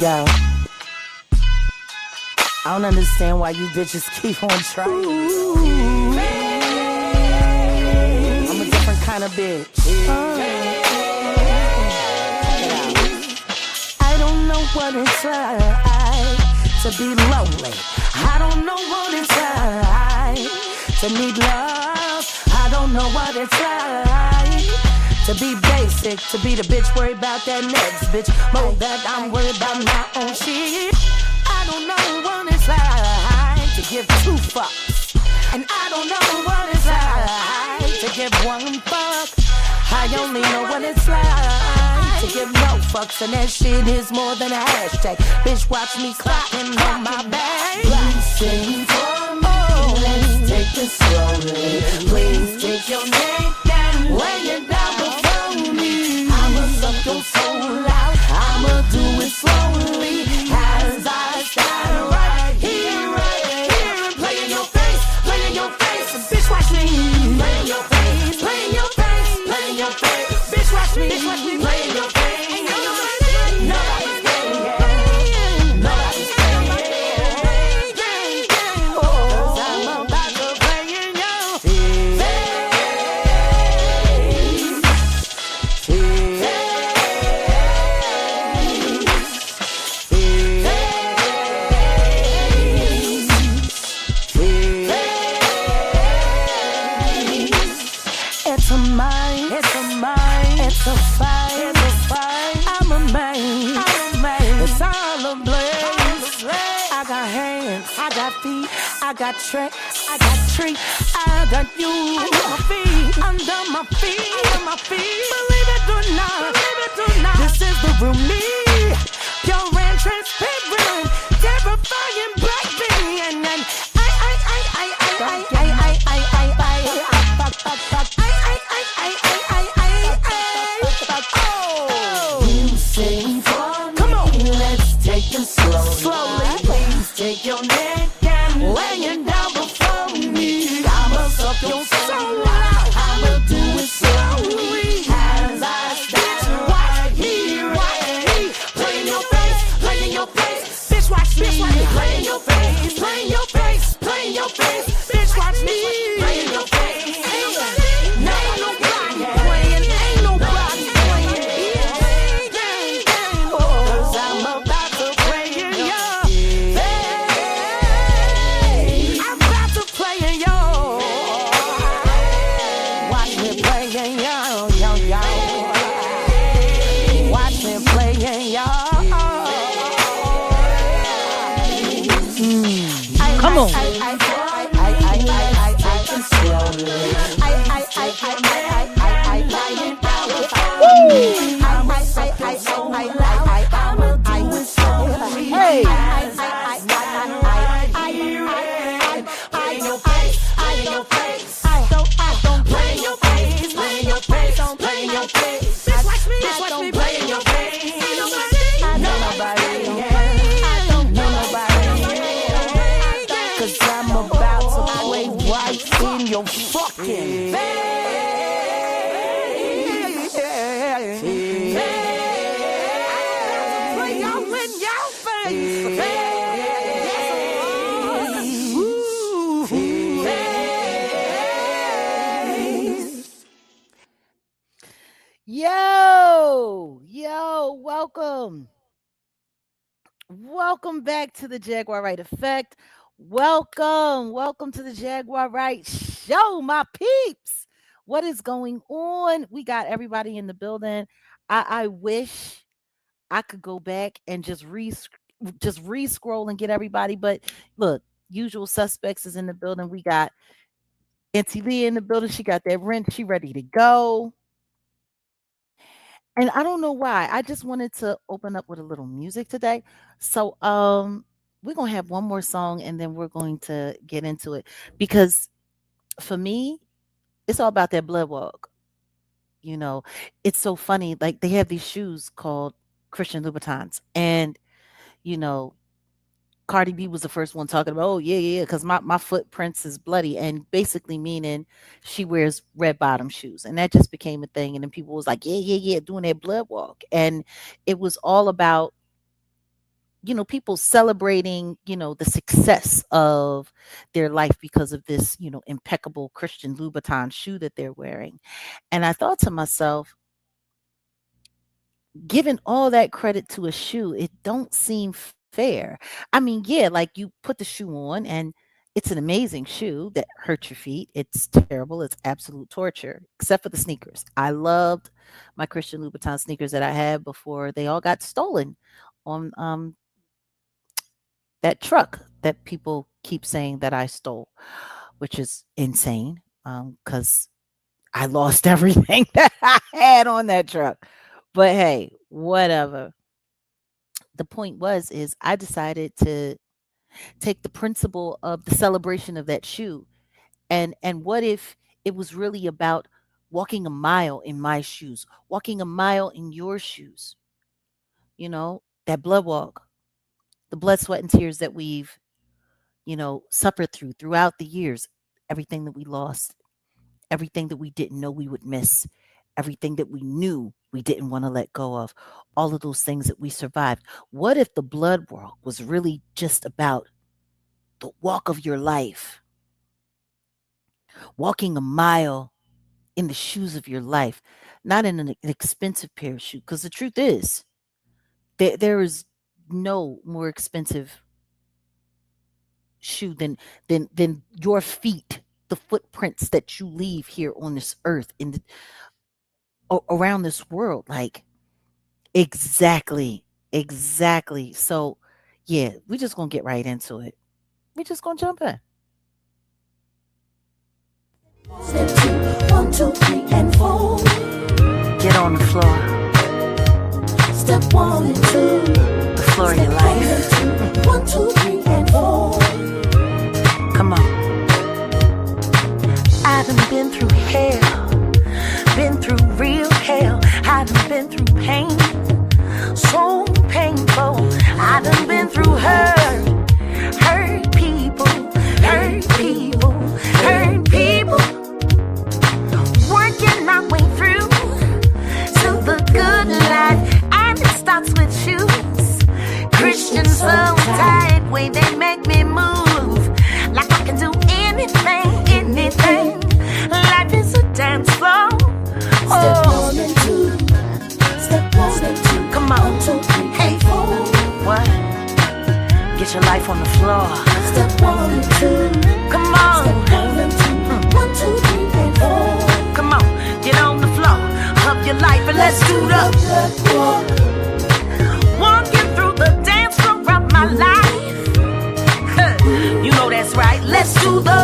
Yo, I don't understand why you bitches keep on trying. I'm a different kind of bitch. I don't know what it's like to be lonely. I don't know what it's like to need love. I don't know what it's like to be basic, to be the bitch worried about that next bitch more that I'm worried about my own shit. I don't know what it's like to give 2 fucks, and I don't know what it's like to give 1 fuck. I only know what it's like to give no fucks, and that shit is more than a hashtag. Bitch, watch me clocking on my back. Please sing for me, let's take it slowly. Please take your neck down, lay it down before me. I'ma suck your soul out, I'ma do it slowly as I stand right here, and play in your face, play in your face. Bitch, watch me play in your face, play in your face, play in your face. Bitch, watch me play in your face. Nobody's playing, nobody's playing. Oh, I'm about to play in your face. It's a mine, it's a mine, it's a fight, it's a fight. I'm a man, it's all a blaze. I got hands, I got feet, I got tricks, I got treats, I got you under my feet, under my feet, under my feet. Believe it or not, this is the real me, pure and transparent, terrifying black being, and then sing for me. Come on, let's take it slowly. Please take your neck and lay it down before me. I'ma suck your soul out, I'ma do it slowly as I stand right here, play in your face, play in your face. Bitch, watch me play in your face, play in your face, play in your face. Bitch, watch me play in your face. Ain't nobody playing, ain't nobody playing. Cause I'm about to play in your face. I'm about to play in your. Watch me play in your. Watch me play in your. Come on. Cause I'm about to play right in your fucking face. Play out in your face. Yo, welcome back to the Jaguar Wright Effect. Welcome to the Jaguar Wright Show, my peeps. What is going on? We got everybody in the building. I wish I could go back and just re-scroll and get everybody, but look, usual suspects is in the building. We got Auntie Leah in the building. She got that rent. She ready to go. And I don't know why. I just wanted to open up with a little music today. So we're going to have one more song and then we're going to get into it. Because for me, it's all about that blood walk. You know, it's so funny. Like they have these shoes called Christian Louboutins. And, you know, Cardi B was the first one talking about, oh, yeah, because my footprints is bloody, and basically meaning she wears red bottom shoes. And that just became a thing. And then people was like, yeah, doing that blood walk. And it was all about people celebrating, the success of their life because of this, impeccable Christian Louboutin shoe that they're wearing. And I thought to myself, giving all that credit to a shoe, it don't seem fair. I mean, yeah, like you put the shoe on and it's an amazing shoe that hurts your feet. It's terrible. It's absolute torture, except for the sneakers. I loved my Christian Louboutin sneakers that I had before they all got stolen on that truck that people keep saying that I stole, which is insane because I lost everything that I had on that truck. But hey, whatever. The point was is I decided to take the principle of the celebration of that shoe and what if it was really about walking a mile in my shoes, walking a mile in your shoes, that blood walk, the blood, sweat, and tears that we've, suffered throughout the years, everything that we lost, everything that we didn't know we would miss, everything that we knew we didn't want to let go of, all of those things that we survived. What if the blood walk was really just about the walk of your life, walking a mile in the shoes of your life, not in an expensive pair of shoes? Because the truth is, there is no more expensive shoe than your feet, the footprints that you leave here on this earth around this world. Like, exactly. So yeah, we're just gonna get right into it. We're just gonna jump in. Step 2, 1, 2, 3, and 4. Get on the floor. Step 1 and 2. The floor of your life. 1, 2, 3, and 4. Come on. I done been through hell, been through real hell. I done been through pain, so painful. I done been through hurt people, hurt people, hurt people. Working my way through to the good life, and it starts with shoes. Christian so tight, way they make me move like I can do anything. Life is a dance floor. Step 1 and 2. Step 1 and 2. Come on. 1, 2, 3, Hey. and 4. What? Get your life on the floor. Step 1 and 2. Come on. Step 1 and 2. 1, 2, 3, and 4. Come on. Get on the floor of your life and let's do the blood walk. walking through the dance floor of my life. You know that's right. Let's do the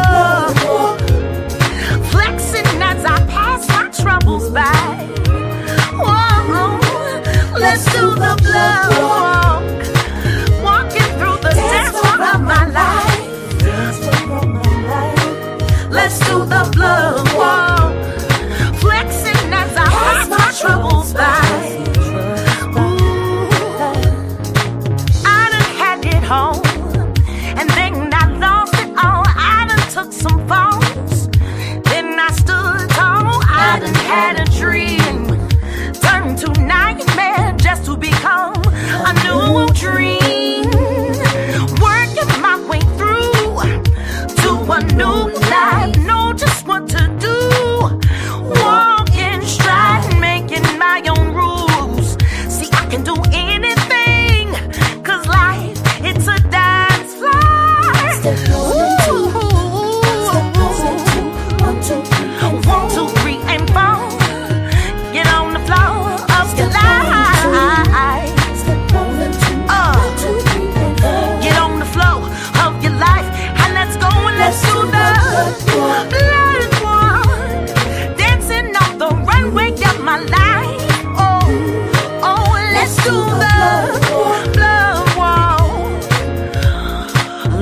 flexing as I pass my troubles by. Whoa, let's do the blood walk, walking through the dance floor of my life. Let's do the blood walk, flexing as I pass my troubles by. Ooh, I done had it home, and then I lost it all. I done took some falls, then I stood tall. I done had a dream, turned to nightmare just to become a new dream. Working my way through to a new life, know just what to do. Walk in stride, making my own rules. See, I can do anything, 'cause life, it's a dance floor. Step 1 and 2. Step 1 and 2. 1, 2, 3, and 4. 1, 2, 3, and 4. Get on the floor of your life. Step 1 and 2. 1, 2, 3, and 4. Get on the floor of your life and let's go and let's do the blood walk. Dancing on the runway of my life. Oh, let's do the blood walk.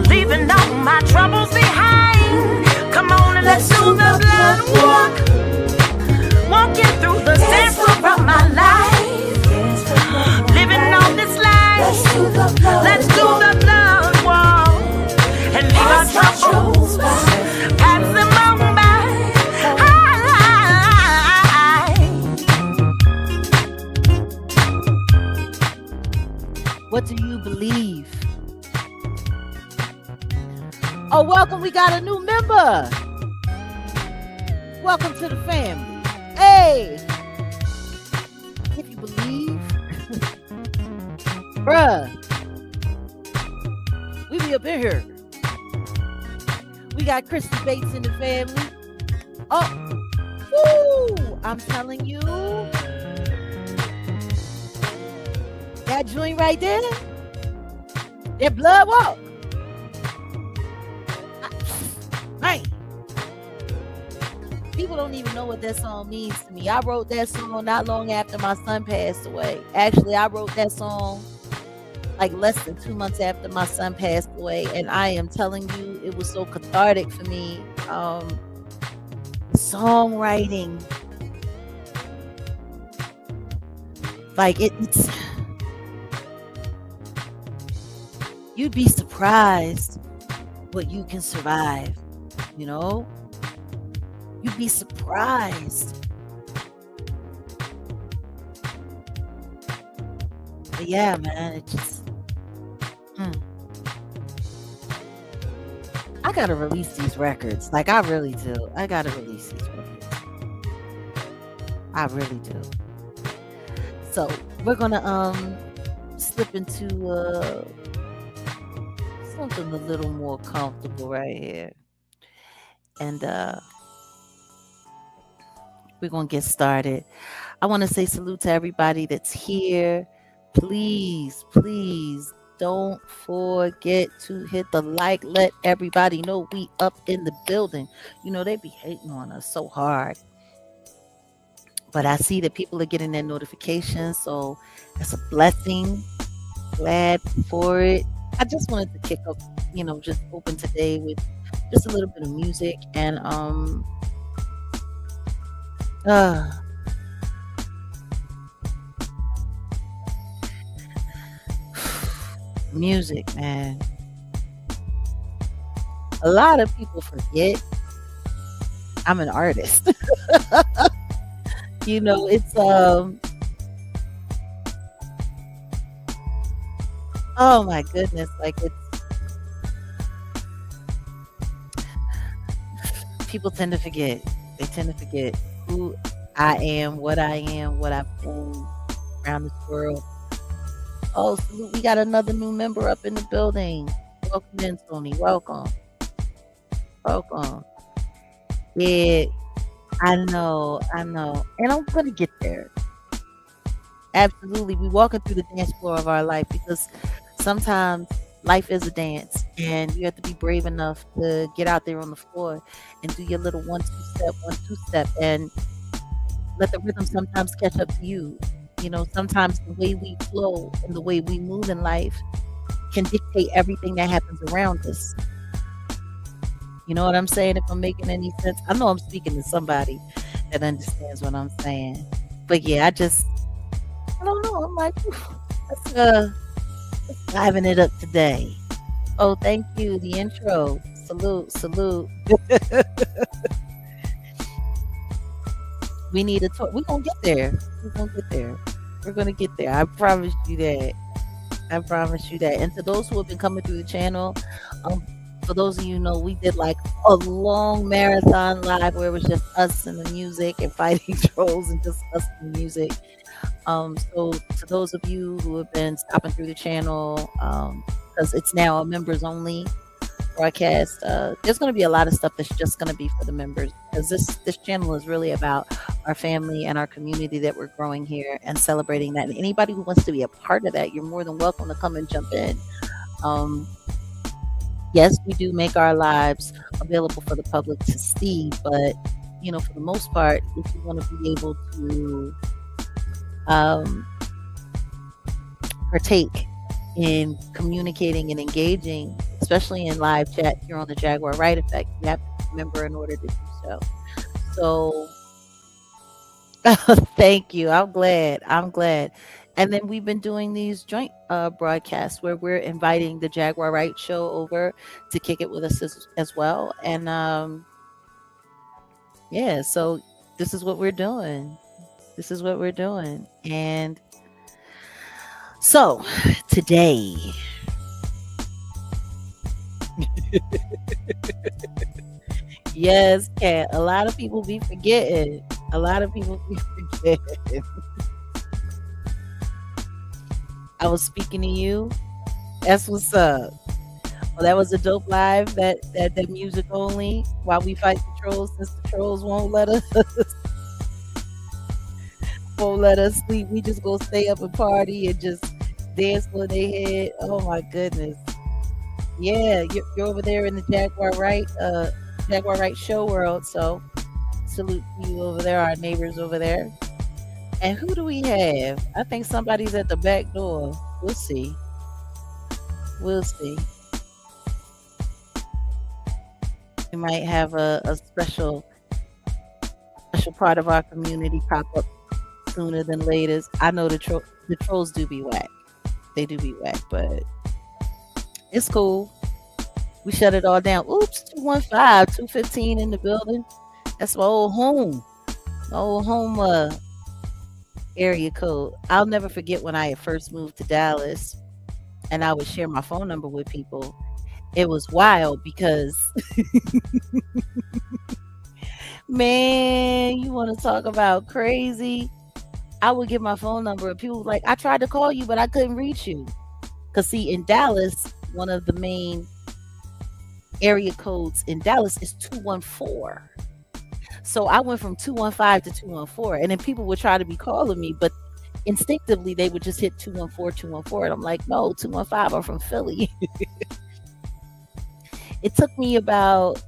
Leaving all my troubles behind. Come on and let's do the blood walk. Walking through the dance floor of my life. Living on this life. Let's do the blood walk and leave our troubles, pass them on by. What do you believe Oh, welcome. We got a new member. Welcome to the family. Hey, if you believe, bruh, we be up in here. We got Christy Bates in the family. Oh, woo! I'm telling you, that joint right there, that blood walk. Right. People don't even know what that song means to me. I wrote that song not long after my son passed away. Actually, I wrote that song like less than 2 months after my son passed away. And I am telling you, it was so cathartic for me. Songwriting. Like it's you'd be surprised what you can survive, you know? You'd be surprised. But yeah, man, it just I gotta release these records. Like I really do. I gotta release these records. I really do. So we're gonna slip into something a little more comfortable right here. And we're gonna get started. I want to say salute to everybody that's here. Please, please don't forget to hit the like. Let everybody know we up in the building. You know, they be hating on us so hard. But I see that people are getting their notifications, so that's a blessing. Glad for it. I just wanted to kick up, you know, just open today with just a little bit of music and music, man. A lot of people forget I'm an artist. You know, it's oh my goodness, like it's people tend to forget. They tend to forget who I am, what I've been around this world. Oh, salute. We got another new member up in the building. Welcome in, Tony. Welcome. Welcome. Yeah, I know. And I'm going to get there. Absolutely. We're walking through the dance floor of our life because sometimes life is a dance and you have to be brave enough to get out there on the floor and do your little 1-2 step and let the rhythm sometimes catch up to you. You know, sometimes the way we flow and the way we move in life can dictate everything that happens around us. You know what I'm saying? If I'm making any sense, I know I'm speaking to somebody that understands what I'm saying. But yeah, I don't know. I'm like, let's liven it up today. Oh, thank you. The intro. Salute. We need a talk. We're going to get there. We're going to get there. I promise you that. And to those who have been coming through the channel, for those of you who know, we did like a long marathon live where it was just us and the music and fighting trolls and just us and the music. So to those of you who have been stopping through the channel, because it's now a members only broadcast, there's going to be a lot of stuff that's just going to be for the members, because this channel is really about our family and our community that we're growing here and celebrating that. And anybody who wants to be a part of that, you're more than welcome to come and jump in. Yes, we do make our lives available for the public to see, but you know, for the most part, if you want to be able to partake in communicating and engaging, especially in live chat here on the Jaguar Wright Effect, you have to remember in order to do so. So thank you. I'm glad. And then we've been doing these joint broadcasts where we're inviting the Jaguar Wright show over to kick it with us as well. And yeah, so this is what we're doing. And so today Yes, cat. A lot of people be forgetting. A lot of people be forgetting. I was speaking to you. That's what's up. Well, that was a dope live. That music only while we fight the trolls, since the trolls won't let us sleep. We just go stay up and party and just dance for their head. Oh my goodness. Yeah, you're over there in the Jaguar Wright show world. So salute to you over there, our neighbors over there. And who do we have? I think somebody's at the back door. We'll see. We'll see. We might have a special part of our community pop up sooner than later. I know the trolls do be whack. They do be whack, but it's cool. We shut it all down. Oops, 215, 215 in the building. That's my old home. My old home area code. I'll never forget when I had first moved to Dallas and I would share my phone number with people. It was wild because man, you want to talk about crazy? I would give my phone number and people were like, I tried to call you, but I couldn't reach you. Because see, in Dallas, one of the main area codes in Dallas is 214. So I went from 215 to 214, and then people would try to be calling me, but instinctively they would just hit 214, 214. And I'm like, no, 215, I'm from Philly. It took me about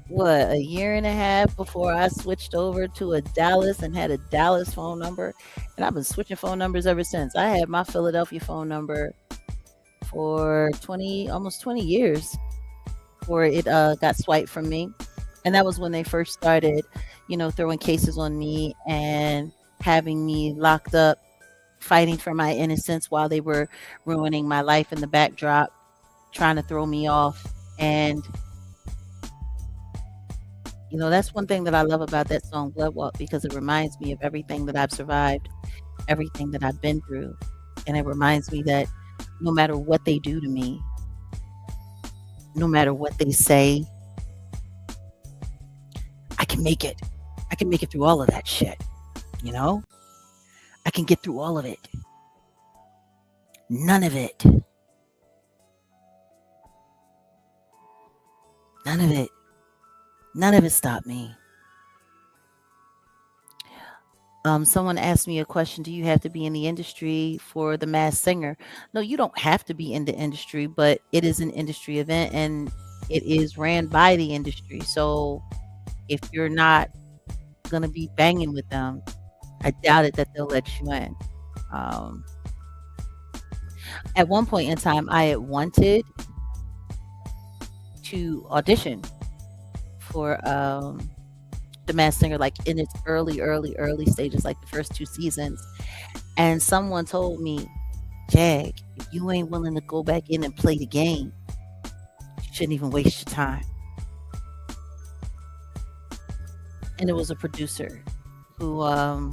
a year and a half before I switched over to a Dallas and had a Dallas phone number. And I've been switching phone numbers ever since. I had my Philadelphia phone number for almost 20 years before it got swiped from me. And that was when they first started, throwing cases on me and having me locked up, fighting for my innocence while they were ruining my life in the backdrop, trying to throw me off. And that's one thing that I love about that song Blood Walk, because it reminds me of everything that I've survived, everything that I've been through. And it reminds me that no matter what they do to me, no matter what they say, I can make it. I can make it through all of that shit. I can get through all of it. None of it. None of it. None of it stopped me. Someone asked me a question. Do you have to be in the industry for the Masked Singer? No, you don't have to be in the industry, but it is an industry event and it is ran by the industry. So if you're not going to be banging with them, I doubt it that they'll let you in. At one point in time, I had wanted to audition for the Masked Singer, like in its early stages, like the first 2 seasons. And someone told me, Jag, if you ain't willing to go back in and play the game, you shouldn't even waste your time. And it was a producer who, who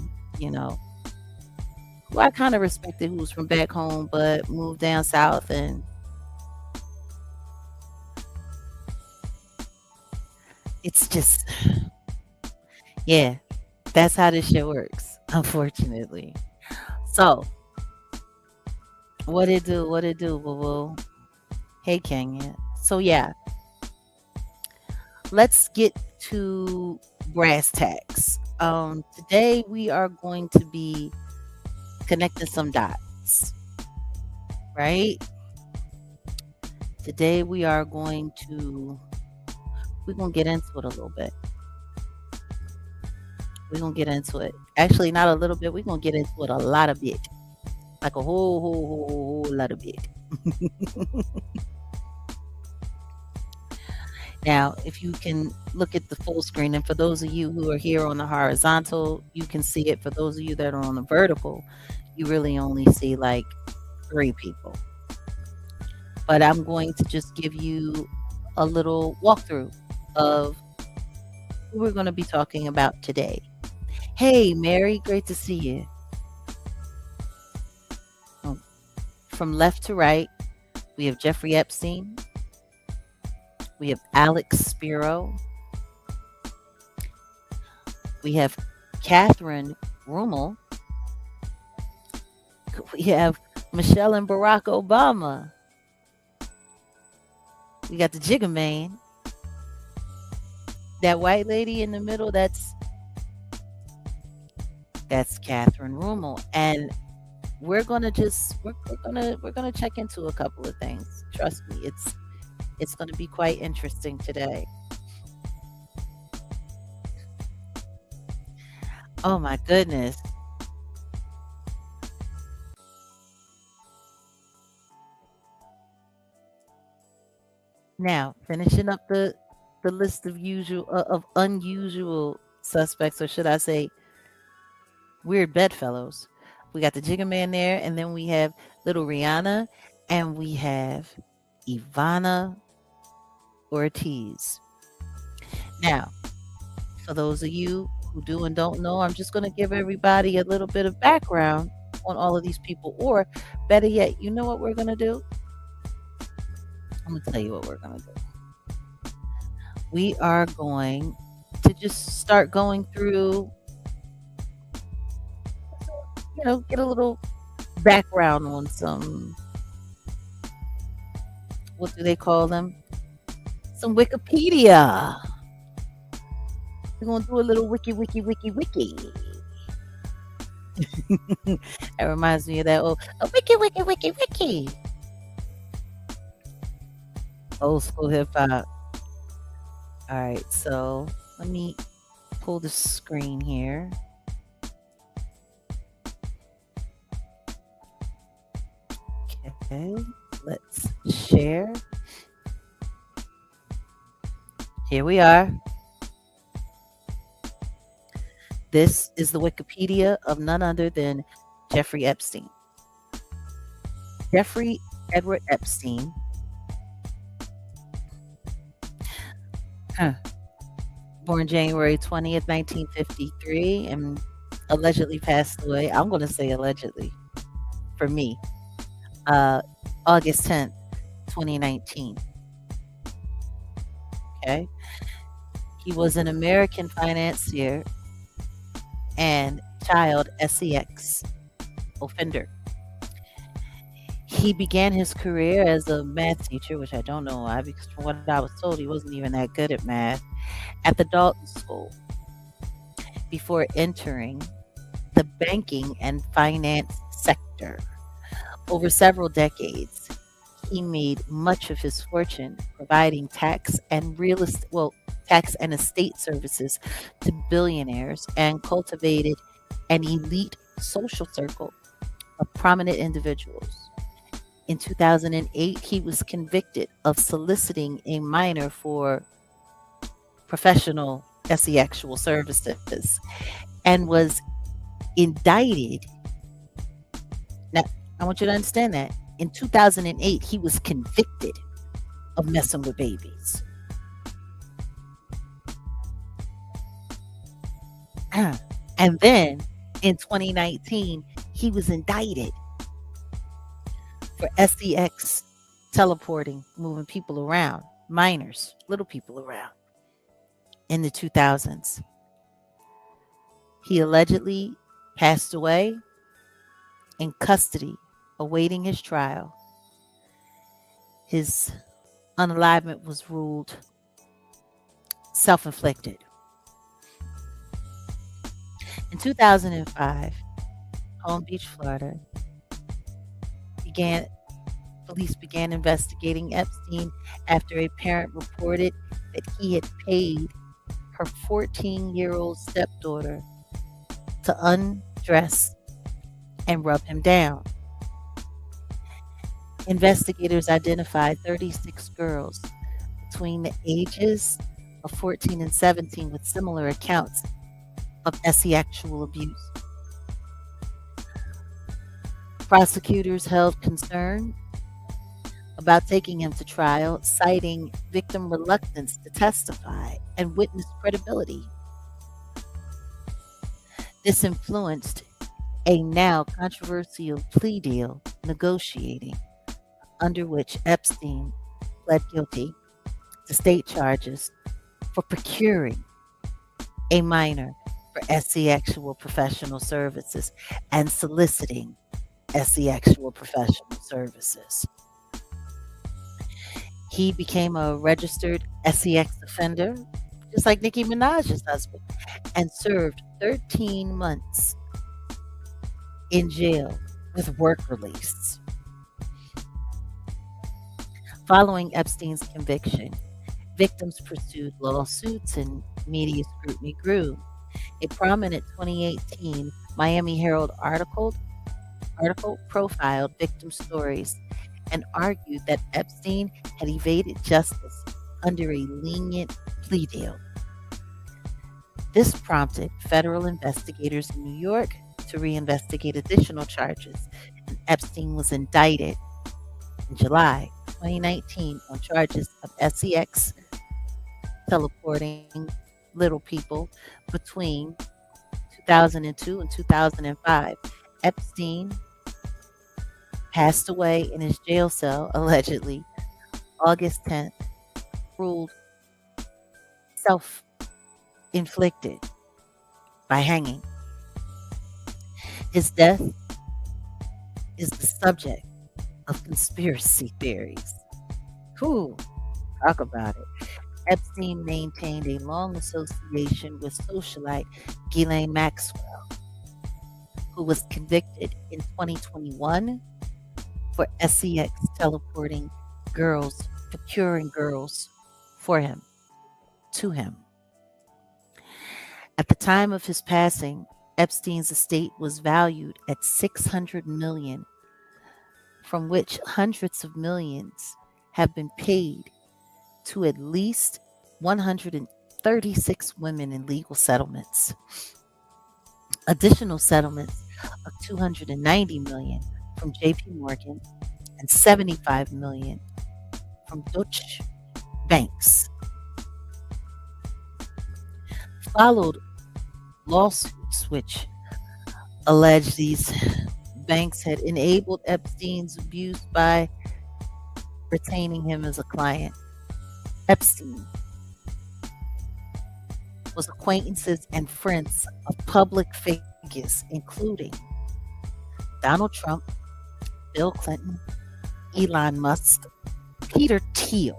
I kind of respected, who was from back home, but moved down south. And it's just, yeah, that's how this shit works, unfortunately. So, what it do, boo boo? Hey, Kenya. So, yeah, let's get to brass tacks. Today we are going to be connecting some dots, right? Today we're going to get into it a little bit. We're going to get into it. Actually, not a little bit. We're going to get into it a lot of bit. Like a whole lot of bit. Now, if you can look at the full screen, and for those of you who are here on the horizontal, you can see it. For those of you that are on the vertical, you really only see like 3 people. But I'm going to just give you a little walkthrough of who we're going to be talking about today. Hey, Mary, great to see you. From left to right, we have Jeffrey Epstein. We have Alex Spiro. We have Catherine Rummel. We have Michelle and Barack Obama. We got the Jigga Man. That white lady in the middle, that's Catherine Rummel. And we're gonna check into a couple of things. Trust me, it's gonna be quite interesting today. Oh my goodness. Now, finishing up the list of unusual suspects, or should I say weird bedfellows. We got the Jigga Man there, and then we have little Rihanna, and we have Ivana Ortiz. Now, for those of you who do and don't know, I'm just going to give everybody a little bit of background on all of these people. Or better yet, you know what we're going to do? I'm going to tell you what we're going to do. We are going to just start going through, get a little background on some, what do they call them? Some Wikipedia. We're going to do a little wiki. That reminds me of that old wiki. Old school hip hop. All right, so let me pull the screen here. Okay, let's share. Here we are. This is the Wikipedia of none other than Jeffrey Epstein. Jeffrey Edward Epstein. Born January 20th, 1953, and allegedly passed away. I'm going to say allegedly for me. August 10th, 2019. Okay. He was an American financier and child sex offender. He began his career as a math teacher, which I don't know why, because from what I was told, he wasn't even that good at math, at the Dalton School before entering the banking and finance sector. Over several decades, he made much of his fortune providing tax and estate services to billionaires and cultivated an elite social circle of prominent individuals. In 2008, he was convicted of soliciting a minor for professional sexual services and was indicted. Now, I want you to understand that. In 2008, he was convicted of messing with babies. And then in 2019, he was indicted for sex teleporting, moving people around, minors, little people around in the 2000s. He allegedly passed away in custody, awaiting his trial. His unalivement was ruled self-inflicted. In 2005, Palm Beach, Florida, police began investigating Epstein after a parent reported that he had paid her 14-year-old stepdaughter to undress and rub him down. Investigators identified 36 girls between the ages of 14 and 17 with similar accounts of sexual abuse. Prosecutors held concern about taking him to trial, citing victim reluctance to testify and witness credibility. This influenced a now controversial plea deal negotiating, under which Epstein pled guilty The state charges for procuring a minor for SE-actual professional services and soliciting SE-actual professional services. He became a registered SEX offender, just like Nicki Minaj's husband, and served 13 months in jail with work release. Following Epstein's conviction, victims pursued lawsuits and media scrutiny grew. A prominent 2018 Miami Herald article profiled victim stories and argued that Epstein had evaded justice under a lenient plea deal. This prompted federal investigators in New York to reinvestigate additional charges, and Epstein was indicted in July 2019 on charges of SEX teleporting little people between 2002 and 2005. Epstein passed away in his jail cell, allegedly, August 10th, ruled self-inflicted by hanging. His death is the subject of conspiracy theories. Whew, talk about it. Epstein maintained a long association with socialite Ghislaine Maxwell, who was convicted in 2021 for SEX teleporting girls, procuring girls for him, to him. At the time of his passing, Epstein's estate was valued at $600 million, from which hundreds of millions have been paid to at least 136 women in legal settlements. Additional settlements of $290 million from JP Morgan and $75 million from Deutsche banks. Followed lawsuits which alleged these banks had enabled Epstein's abuse by retaining him as a client. Epstein was acquaintances and friends of public figures, including Donald Trump, Bill Clinton, Elon Musk, Peter Thiel,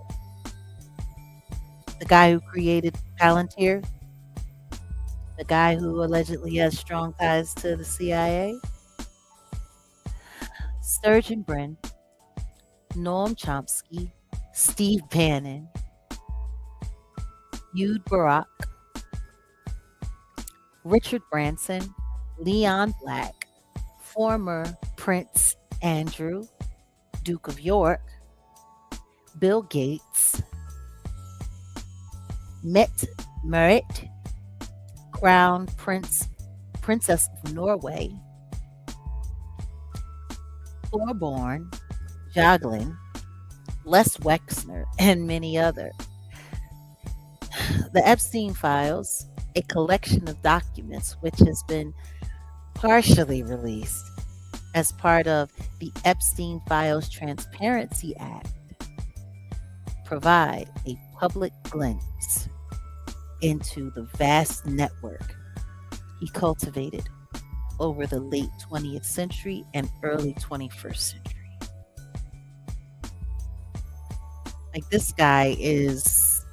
the guy who created Palantir, the guy who allegedly has strong ties to the CIA, Sturgeon Brin, Noam Chomsky, Steve Bannon, Ehud Barak, Richard Branson, Leon Black, former Prince Andrew, Duke of York, Bill Gates, Mette Marit, Crown Princess of Norway, Thorborn, Jagland, Les Wexner, and many others. The Epstein Files, a collection of documents which has been partially released as part of the Epstein Files Transparency Act, provide a public glimpse into the vast network he cultivated over the late 20th century and early 21st century. Like, this guy is,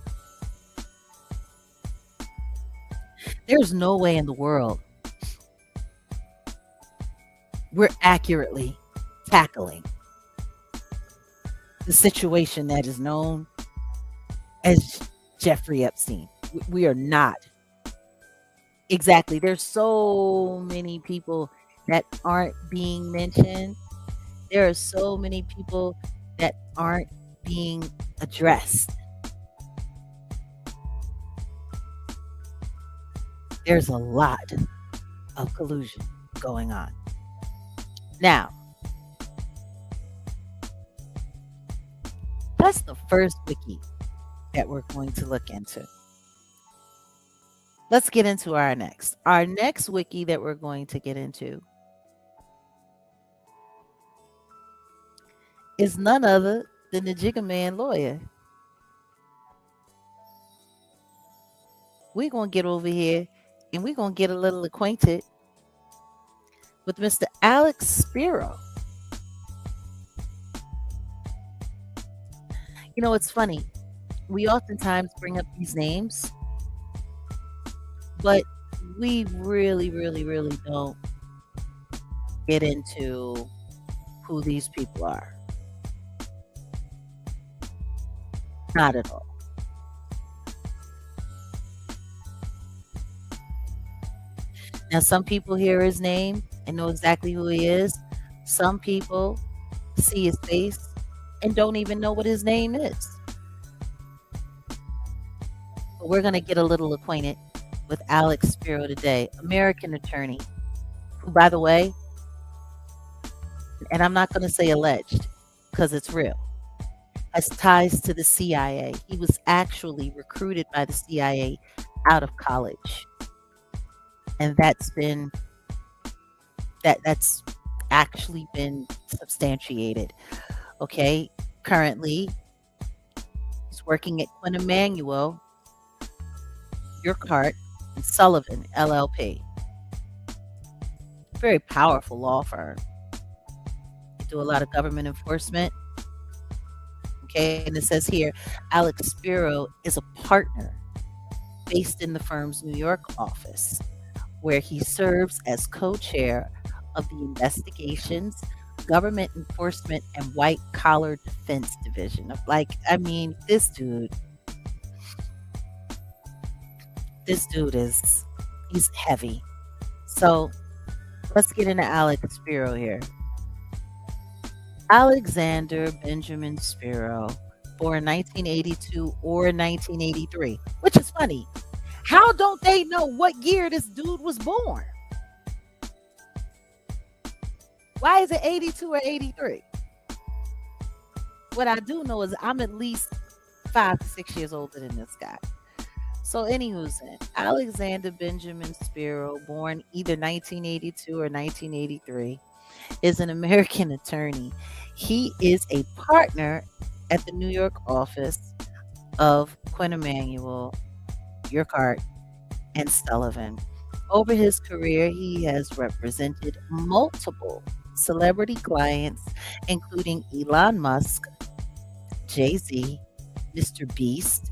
there's no way in the world we're accurately tackling the situation that is known as Jeffrey Epstein. We are not. Exactly. There's so many people that aren't being mentioned. There are so many people that aren't being addressed. There's a lot of collusion going on. Now, that's the first wiki that we're going to look into. Let's get into our next. Our next wiki that we're going to get into is none other than the Jigga Man lawyer. we're going to get over here and we're going to get a little acquainted with Mr. Alex Spiro. You know, it's funny. We oftentimes bring up these names, but we really, really, really don't get into who these people are. Not at all. Now, some people hear his name and know exactly who he is. Some people see his face and don't even know what his name is. But we're going to get a little acquainted with Alex Spiro today, American attorney, who, by the way, and I'm not going to say alleged because it's real, has ties to the CIA. He was actually recruited by the CIA out of college. And that's actually been substantiated. Okay. Currently, he's working at Quinn Emanuel, Urquhart, and Sullivan, LLP. Very powerful law firm. They do a lot of government enforcement. Okay. And it says here, Alex Spiro is a partner based in the firm's New York office, where he serves as co-chair of the Investigations, Government Enforcement, and White Collar Defense Division. This dude he's heavy. So let's get into Alex Spiro here. Alexander Benjamin Spiro, born 1982 or 1983, which is funny. How don't they know what year this dude was born? Why is it 82 or 83? What I do know is I'm at least 5 to 6 years older than this guy. So anywho's Alexander Benjamin Spiro, born either 1982 or 1983, is an American attorney. He is a partner at the New York office of Quinn Emanuel, Urquhart, and Sullivan. Over his career, he has represented multiple celebrity clients, including Elon Musk, Jay-Z, Mr. Beast,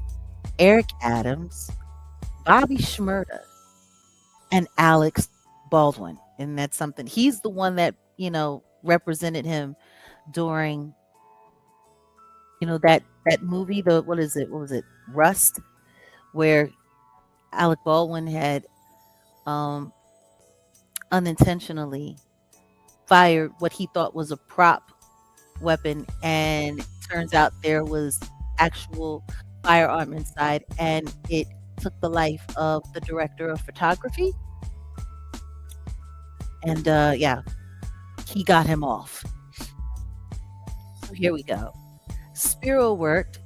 Eric Adams, Bobby Shmurda, and Alex Baldwin. And that's something. He's the one that, represented him during, that movie, what was it? Rust, where Alec Baldwin had unintentionally fired what he thought was a prop weapon, and turns out there was actual firearm inside, and it took the life of the director of photography. And he got him off. So here we go. Spiro worked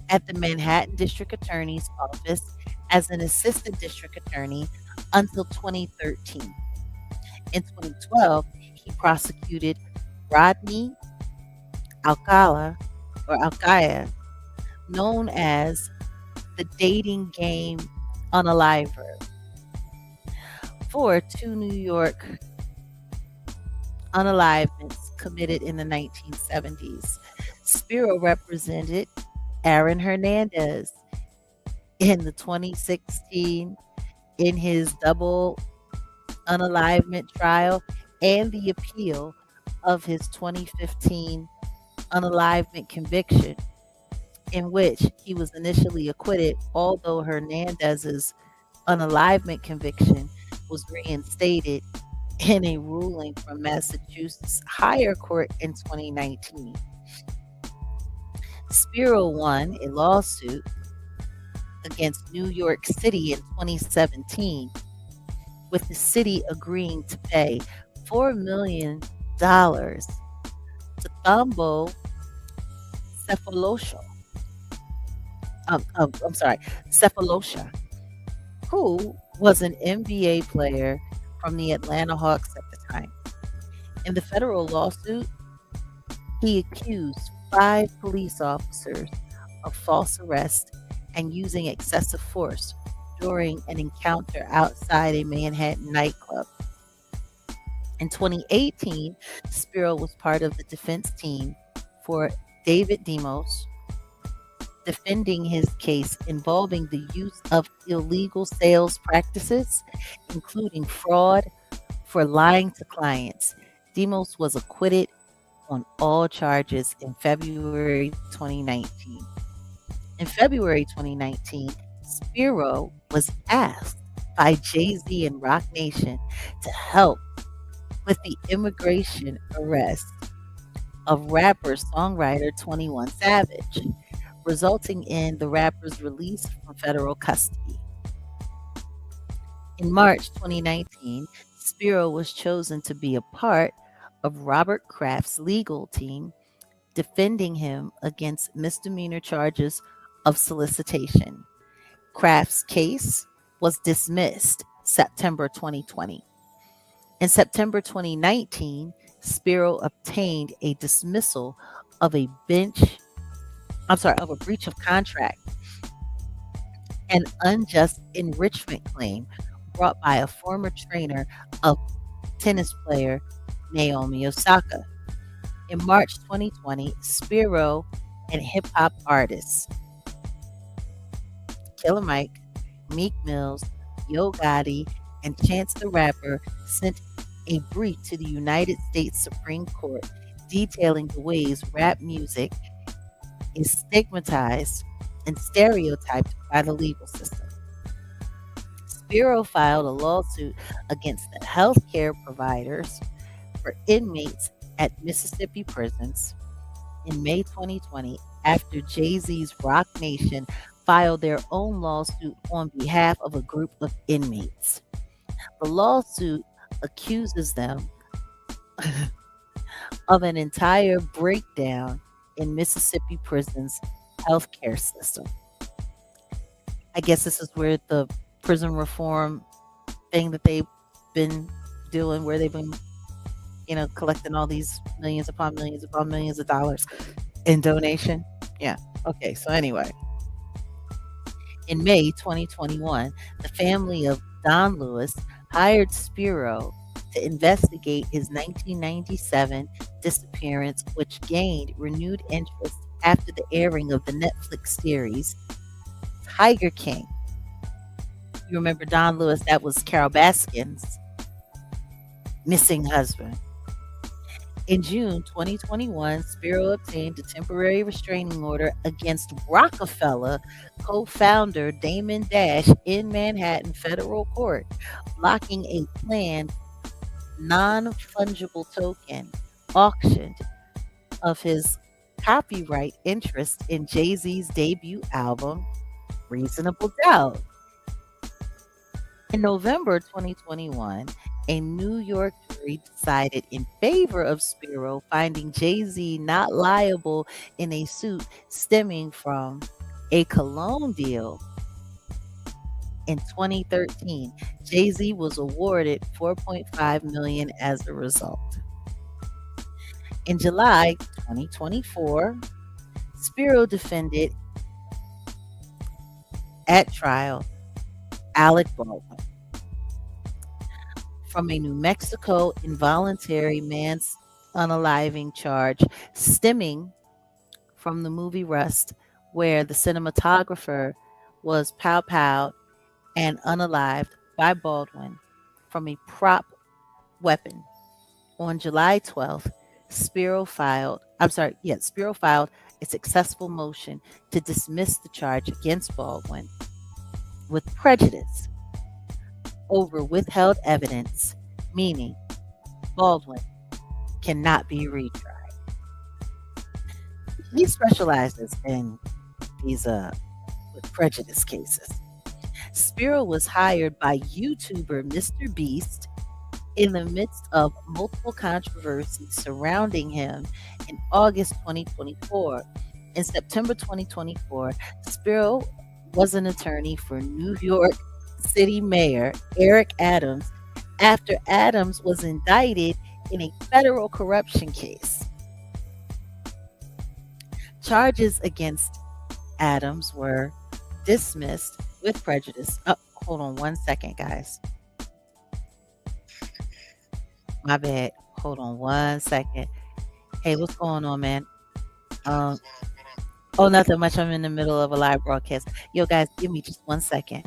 at the Manhattan District Attorney's Office as an assistant district attorney until 2013. In 2012, he prosecuted Rodney Alcala, known as the dating game unaliver, for 2 New York unalivements committed in the 1970s. Spiro represented Aaron Hernandez in the 2016 in his double unalivement trial and the appeal of his 2015 unalivement conviction, in which he was initially acquitted, although Hernandez's unalivement conviction was reinstated in a ruling from Massachusetts higher court in 2019. Spiro won a lawsuit against New York City in 2017, with the city agreeing to pay $4 million to Thumbo Cephalosha, who was an NBA player from the Atlanta Hawks at the time. In the federal lawsuit, he accused 5 police officers of false arrest and using excessive force during an encounter outside a Manhattan nightclub. In 2018, Spiro was part of the defense team for David Demos, defending his case involving the use of illegal sales practices, including fraud for lying to clients. Demos was acquitted on all charges in February 2019. In February 2019, Spiro was asked by Jay-Z and Roc Nation to help with the immigration arrest of rapper-songwriter 21 Savage, resulting in the rapper's release from federal custody. In March 2019, Spiro was chosen to be a part of Robert Kraft's legal team, defending him against misdemeanor charges of solicitation. Kraft's case was dismissed September 2020. In September 2019, Spiro obtained a dismissal of a breach of contract and unjust enrichment claim brought by a former trainer of tennis player Naomi Osaka. In March 2020, Spiro and hip-hop artists Killer Mike, Meek Mills, Yo Gotti, and Chance the Rapper sent a brief to the United States Supreme Court detailing the ways rap music is stigmatized and stereotyped by the legal system. Spiro filed a lawsuit against the healthcare providers for inmates at Mississippi prisons in May 2020 after Jay-Z's Roc Nation filed their own lawsuit on behalf of a group of inmates. The lawsuit accuses them of an entire breakdown in Mississippi prisons' healthcare system. I guess this is where the prison reform thing that they've been doing, where they've been, collecting all these millions upon millions of dollars in donation. Yeah. Okay. So anyway, in May 2021, the family of Don Lewis hired Spiro to investigate his 1997 disappearance, which gained renewed interest after the airing of the Netflix series Tiger King. You remember Don Lewis? That was Carol Baskin's missing husband. In June 2021, Spiro obtained a temporary restraining order against Rockefeller co-founder Damon Dash in Manhattan federal court, blocking a planned non-fungible token auctioned of his copyright interest in Jay-Z's debut album, Reasonable Doubt. In November 2021, a New York jury decided in favor of Spiro, finding Jay-Z not liable in a suit stemming from a cologne deal. In 2013, Jay-Z was awarded $4.5 million as a result. In July 2024, Spiro defended at trial Alec Baldwin from a New Mexico involuntary unaliving charge stemming from the movie Rust, where the cinematographer was pow-powed and unalived by Baldwin from a prop weapon. On July 12th, Spiro filed a successful motion to dismiss the charge against Baldwin with prejudice over withheld evidence, meaning Baldwin cannot be retried. He specializes in these with prejudice cases. Spiro was hired by YouTuber Mr. Beast in the midst of multiple controversies surrounding him in August 2024. In September 2024, Spiro was an attorney for New York City Mayor Eric Adams after Adams was indicted in a federal corruption case. Charges against Adams were dismissed with prejudice. Hold on one second, guys. My bad. Hold on one second. Hey, what's going on, man? Um, oh, nothing much. I'm in the middle of a live broadcast. Yo, guys, give me just 1 second.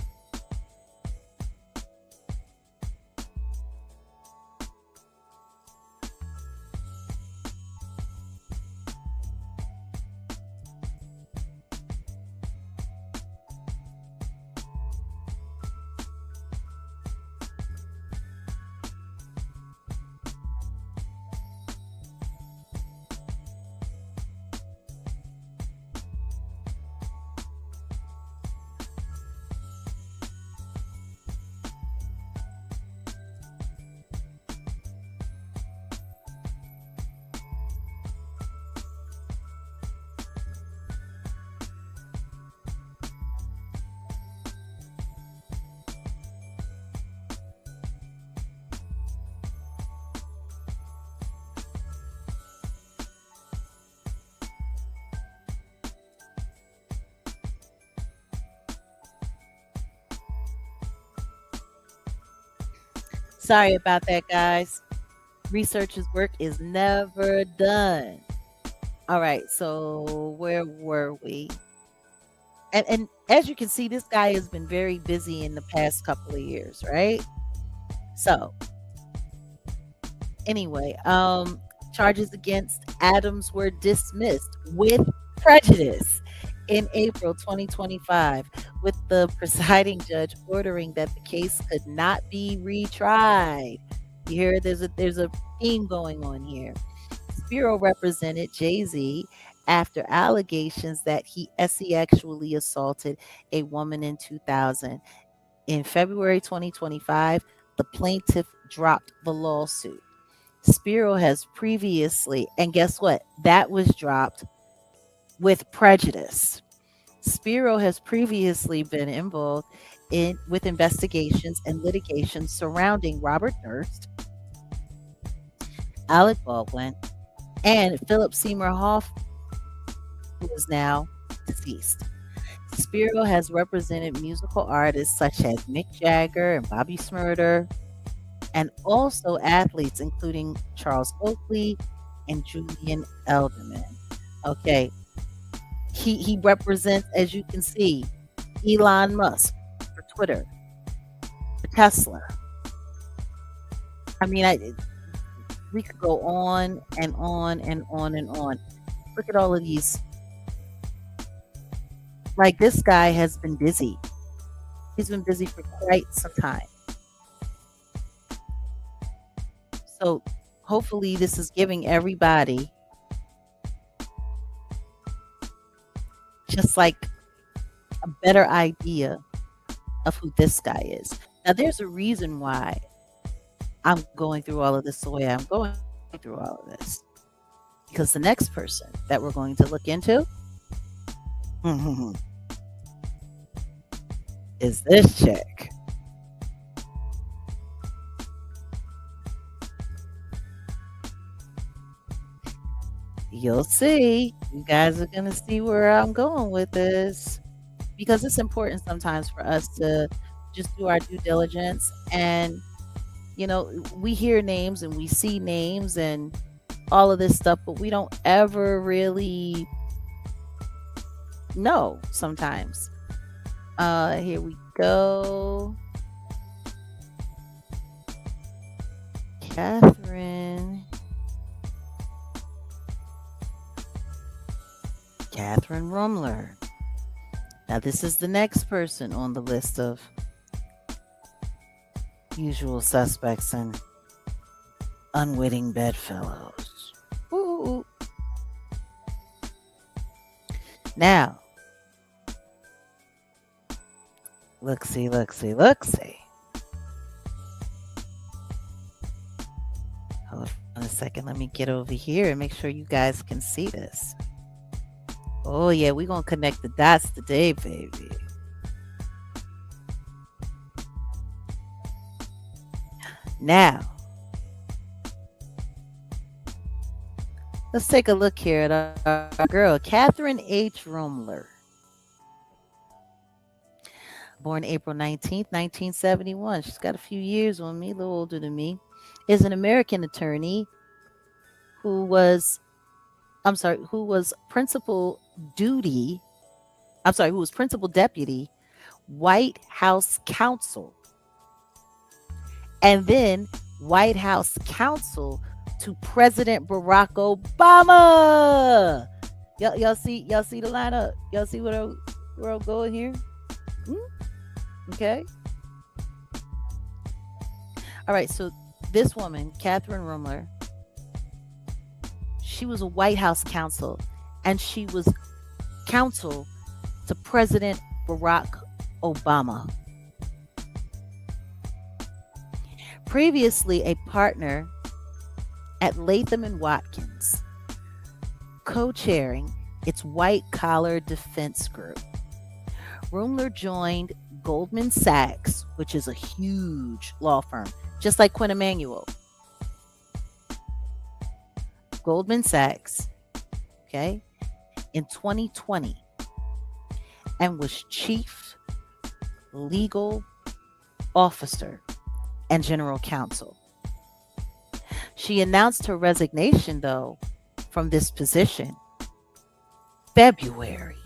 Sorry about that, guys. Researchers' work is never done. All right, so where were we? And as you can see, this guy has been very busy in the past couple of years, right? So anyway, charges against Adams were dismissed with prejudice in April 2025, with the presiding judge ordering that the case could not be retried. You hear there's a theme going on here. Spiro represented Jay-Z after allegations that he sexually assaulted a woman in 2000. In February 2025, the plaintiff dropped the lawsuit. Spiro has previously, and guess what? That was dropped with prejudice. Spiro has previously been involved with investigations and litigation surrounding Robert Durst, Alec Baldwin, and Philip Seymour Hoffman, who is now deceased. Spiro has represented musical artists such as Mick Jagger and Bobby Shmurda, and also athletes including Charles Oakley and Julian Edelman. Okay. He represents, as you can see, Elon Musk for Twitter, for Tesla. I mean, we could go on and on and on and on. Look at all of these. Like, this guy has been busy. He's been busy for quite some time. So hopefully this is giving everybody just like a better idea of who this guy is. Now, there's a reason why I'm going through all of this the way I'm going through all of this. Because the next person that we're going to look into is this chick. You'll see. You guys are going to see where I'm going with this. Because it's important sometimes for us to just do our due diligence. And, you know, we hear names and we see names and all of this stuff, but we don't ever really know sometimes. Here we go. Catherine Rumler. Now, this is the next person on the list of usual suspects and unwitting bedfellows. Ooh. Now, look see. Hold on a second. Let me get over here and make sure you guys can see this. Oh, yeah, we're going to connect the dots today, baby. Now, let's take a look here at our girl, Catherine H. Rumler. born April 19th, 1971. She's got a few years on me, a little older than me. Is an American attorney who was, who was duty, who was principal deputy, White House counsel, and then White House counsel to President Barack Obama. Y'all see the lineup? Y'all see where I'm going here? Okay. All right. So this woman, Catherine Rumler, she was a White House counsel, and she was counsel to President Barack Obama. Previously a partner at Latham and Watkins, co-chairing its white-collar defense group. Rumler joined Goldman Sachs, which is a huge law firm, just like Quinn Emanuel. Goldman Sachs, okay, in 2020, and was chief legal officer and general counsel. She announced her resignation, though, from this position February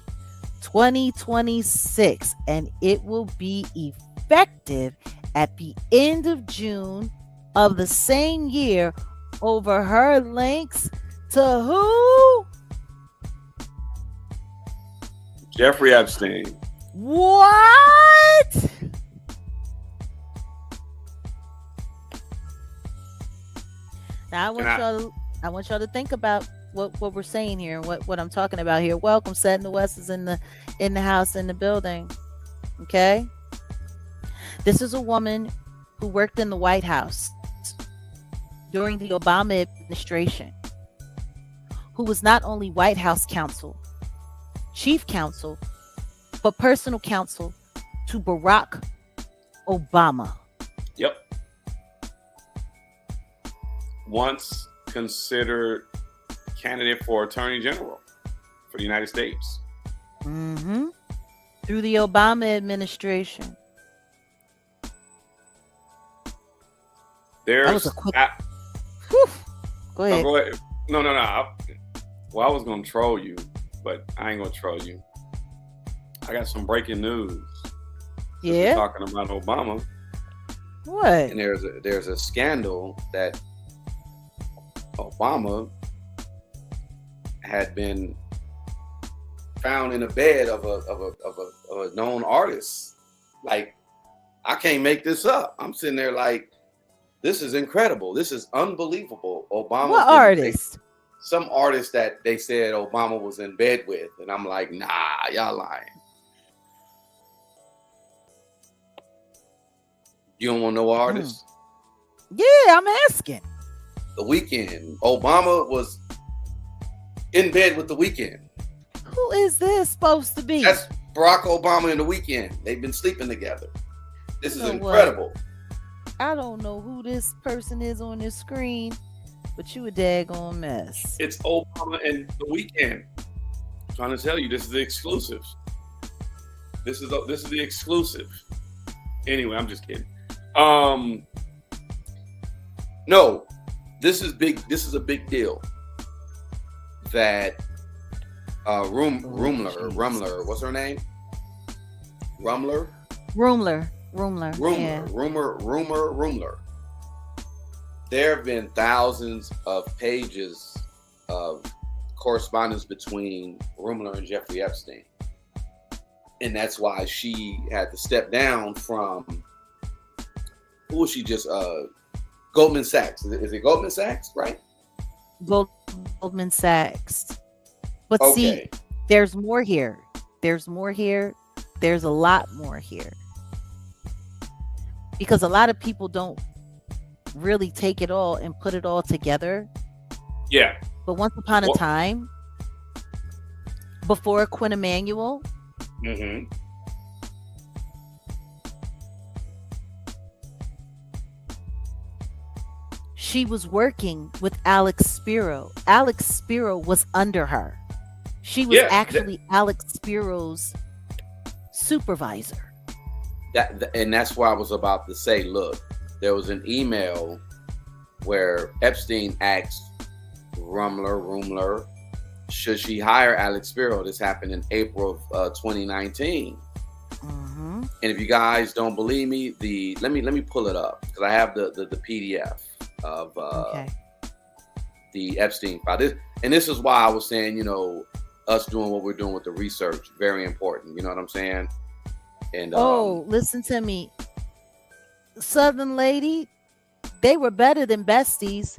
2026, and it will be effective at the end of June of the same year over her links to who? Jeffrey Epstein. What? Now I want y'all to think about what we're saying here and what I'm talking about here. Welcome, Seth and West is in the house, in the building. Okay. This is a woman who worked in the White House during the Obama administration, who was not only White House counsel, chief counsel, but personal counsel to Barack Obama. Yep. Once considered candidate for Attorney General for the United States. Mm-hmm. Through the Obama administration. There's that was a quick... Go ahead. No, go ahead. No. Well, I was going to troll you, but I ain't going to troll you. I got some breaking news. Yeah. Talking about Obama. What? And there's a scandal that Obama had been found in a bed of a known artist. Like, I can't make this up. I'm sitting there like, this is incredible. This is unbelievable. Obama. What artist? Some artist that they said Obama was in bed with, and I'm like, nah, y'all lying. You don't want no artist? Yeah, I'm asking. The Weeknd. Obama was in bed with The Weeknd. Who is this supposed to be? That's Barack Obama and The Weeknd. They've been sleeping together. This is incredible. I don't know who this person is on this screen, but you a daggone mess. It's Obama and The Weeknd. I'm trying to tell you, this is the exclusive. This is the exclusive. Anyway, I'm just kidding. No, this is big. This is a big deal. That Rumler, what's her name? Rumler. Yeah. Rumler. There have been thousands of pages of correspondence between Rumler and Jeffrey Epstein, and that's why she had to step down from. Who was she just? Goldman Sachs. Is it Goldman Sachs, right? Goldman Sachs. But okay. See, there's more here. There's a lot more here. Because a lot of people don't really take it all and put it all together. Yeah. But once upon a time, before Quinn Emanuel, she was working with Alex Spiro. Alex Spiro was under her. She was actually Alex Spiro's supervisor. and that's why I was about to say, look, there was an email where Epstein asked Rumler, should she hire Alex Spiro? This happened in April of 2019. Mm-hmm. And if you guys don't believe me, let me pull it up, because I have the PDF of the Epstein file. This is why I was saying, you know, us doing what we're doing with the research, very important. You know what I'm saying? And listen to me, Southern lady. They were better than besties.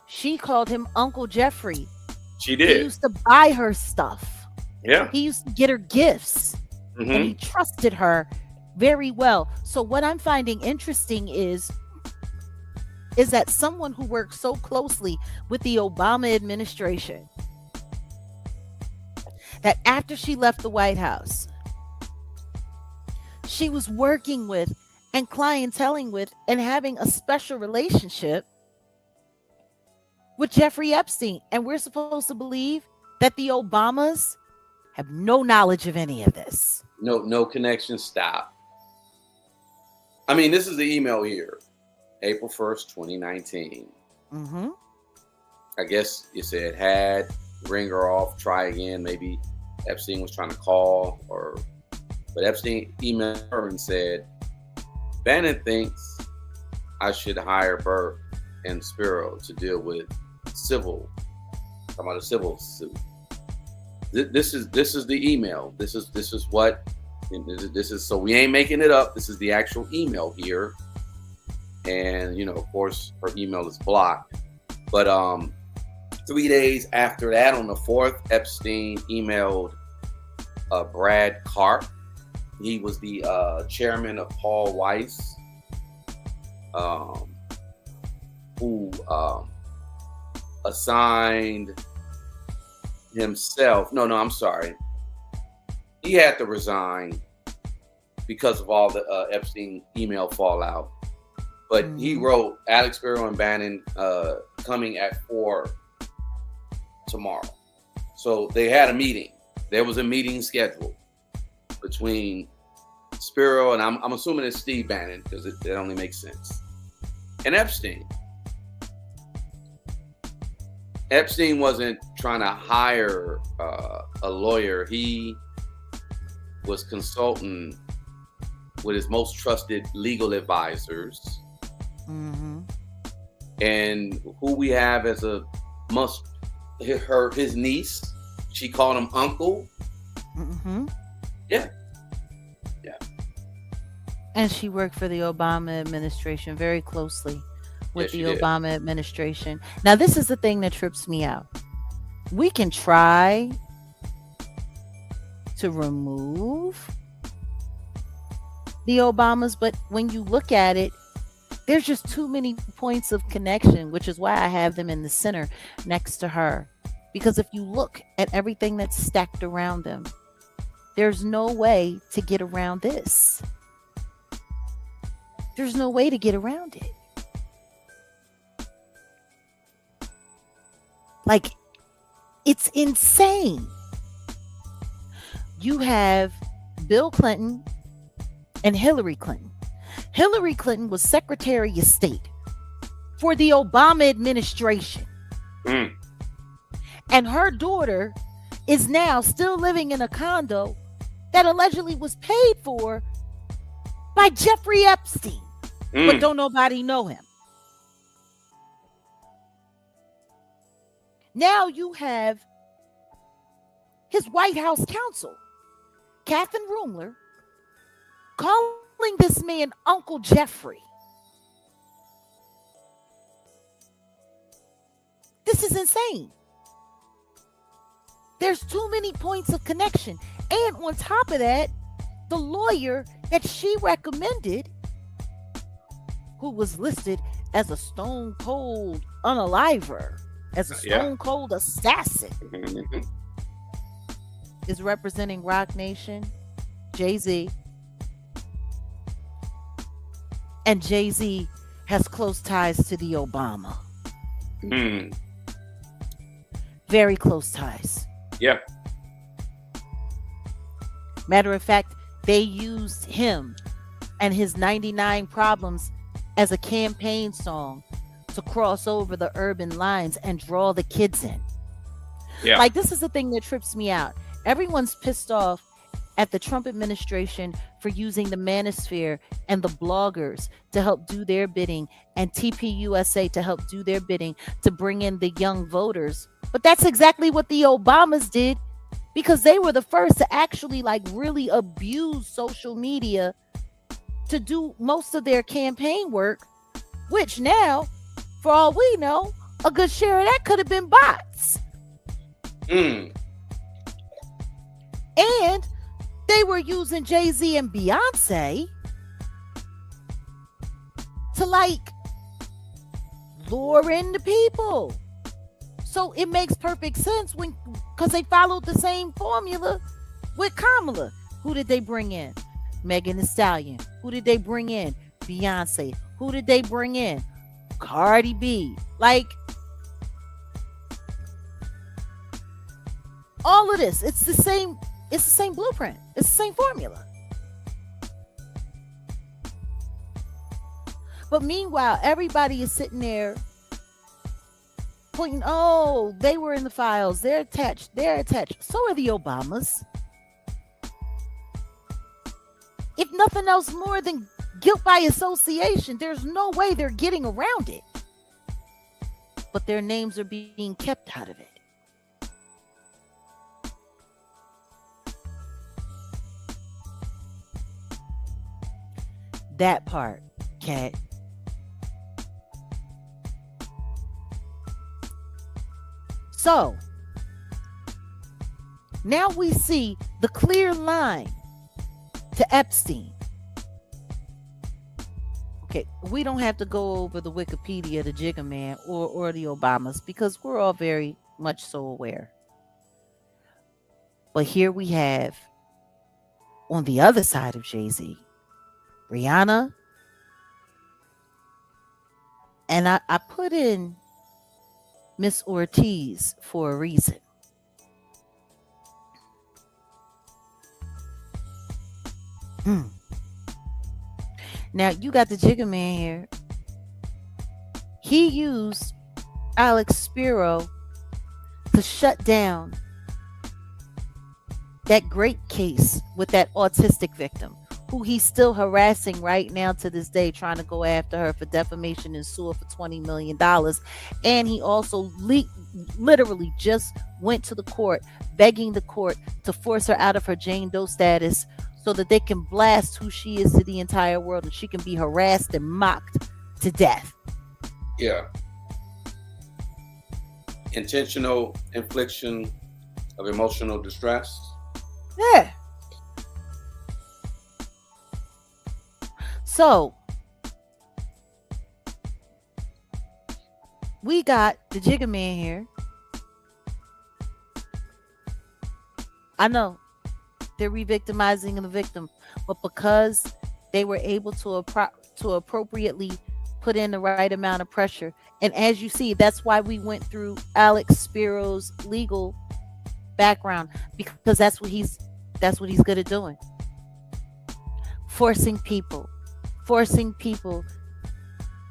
She called him Uncle Jeffrey. She did. He used to buy her stuff. Yeah. He used to get her gifts. Mm-hmm. And he trusted her very well. So what I'm finding interesting is that someone who worked so closely with the Obama administration, that after she left the White House, she was working with and clienteling with and having a special relationship with Jeffrey Epstein. And we're supposed to believe that the Obamas have no knowledge of any of this. No connection. Stop. I mean, this is the email here, April 1st, 2019. Mm-hmm. I guess you said had, ring her off, try again. Maybe Epstein was trying to call, but Epstein emailed her and said, Bannon thinks I should hire Burke and Spiro to deal with talking about a civil suit. This is the email. This is so we ain't making it up. This is the actual email here. And, you know, of course, her email is blocked. But 3 days after that, on the 4th, Epstein emailed Brad Karp. He was the chairman of Paul Weiss, who assigned himself. No, I'm sorry. He had to resign because of all the Epstein email fallout. But he wrote Alex Spiro and Bannon coming at 4 tomorrow. So they had a meeting. There was a meeting scheduled between Spiro, and I'm assuming it's Steve Bannon, because it only makes sense, and Epstein. Epstein wasn't trying to hire a lawyer. He was consulting with his most trusted legal advisors. Mm-hmm. And who we have as his niece, she called him uncle. Mm-hmm. Yeah. And she worked for the Obama administration very closely with the Obama administration. Now, this is the thing that trips me out. We can try to remove the Obamas, but when you look at it, there's just too many points of connection, which is why I have them in the center next to her. Because if you look at everything that's stacked around them, there's no way to get around this. There's no way to get around it. Like, it's insane. You have Bill Clinton and Hillary Clinton. Hillary Clinton was Secretary of State for the Obama administration. And her daughter is now still living in a condo that allegedly was paid for by Jeffrey Epstein. But don't nobody know him. Now you have his White House counsel, Catherine Rumler, calling this man Uncle Jeffrey. This is insane. There's too many points of connection. And on top of that, the lawyer that she recommended, who was listed as a stone cold unaliver, as a stone cold assassin, is representing Roc Nation, Jay-Z. And Jay-Z has close ties to the Obama. Very close ties. Yeah. Matter of fact, they used him and his 99 Problems as a campaign song to cross over the urban lines and draw the kids in. Yeah. Like, this is the thing that trips me out. Everyone's pissed off at the Trump administration for using the manosphere and the bloggers to help do their bidding, and TPUSA to help do their bidding to bring in the young voters. But that's exactly what the Obamas did, because they were the first to actually like really abuse social media to do most of their campaign work, which now, for all we know, a good share of that could have been bots. Mm. And they were using Jay-Z and Beyonce to like lure in the people. So it makes perfect sense because they followed the same formula with Kamala. Who did they bring in? Megan Thee Stallion. Who did they bring in? Beyonce. Who did they bring in? Cardi B. Like, all of this, it's the same blueprint. It's the same formula. But meanwhile, everybody is sitting there pointing, oh, they were in the files. They're attached. So are the Obamas. If nothing else more than guilt by association, there's no way they're getting around it. But their names are being kept out of it. That part, Kat. So, now we see the clear line to Epstein. Okay, we don't have to go over the Wikipedia, the Jigga Man, or the Obamas, because we're all very much so aware. But here we have, on the other side of Jay-Z, Rihanna. And I put in Miss Ortiz for a reason. Now you got the Jigga Man here. He used Alex Spiro to shut down that great case with that autistic victim, who he's still harassing right now to this day, trying to go after her for defamation and sue her for $20 million. And he also literally just went to the court, begging the court to force her out of her Jane Doe status so that they can blast who she is to the entire world and she can be harassed and mocked to death. Yeah. Intentional infliction of emotional distress. Yeah. So we got the Jigga Man here. I know they're re-victimizing the victim, but because they were able to appropriately put in the right amount of pressure, and as you see, that's why we went through Alex Spiro's legal background, because that's what he's good at doing. Forcing people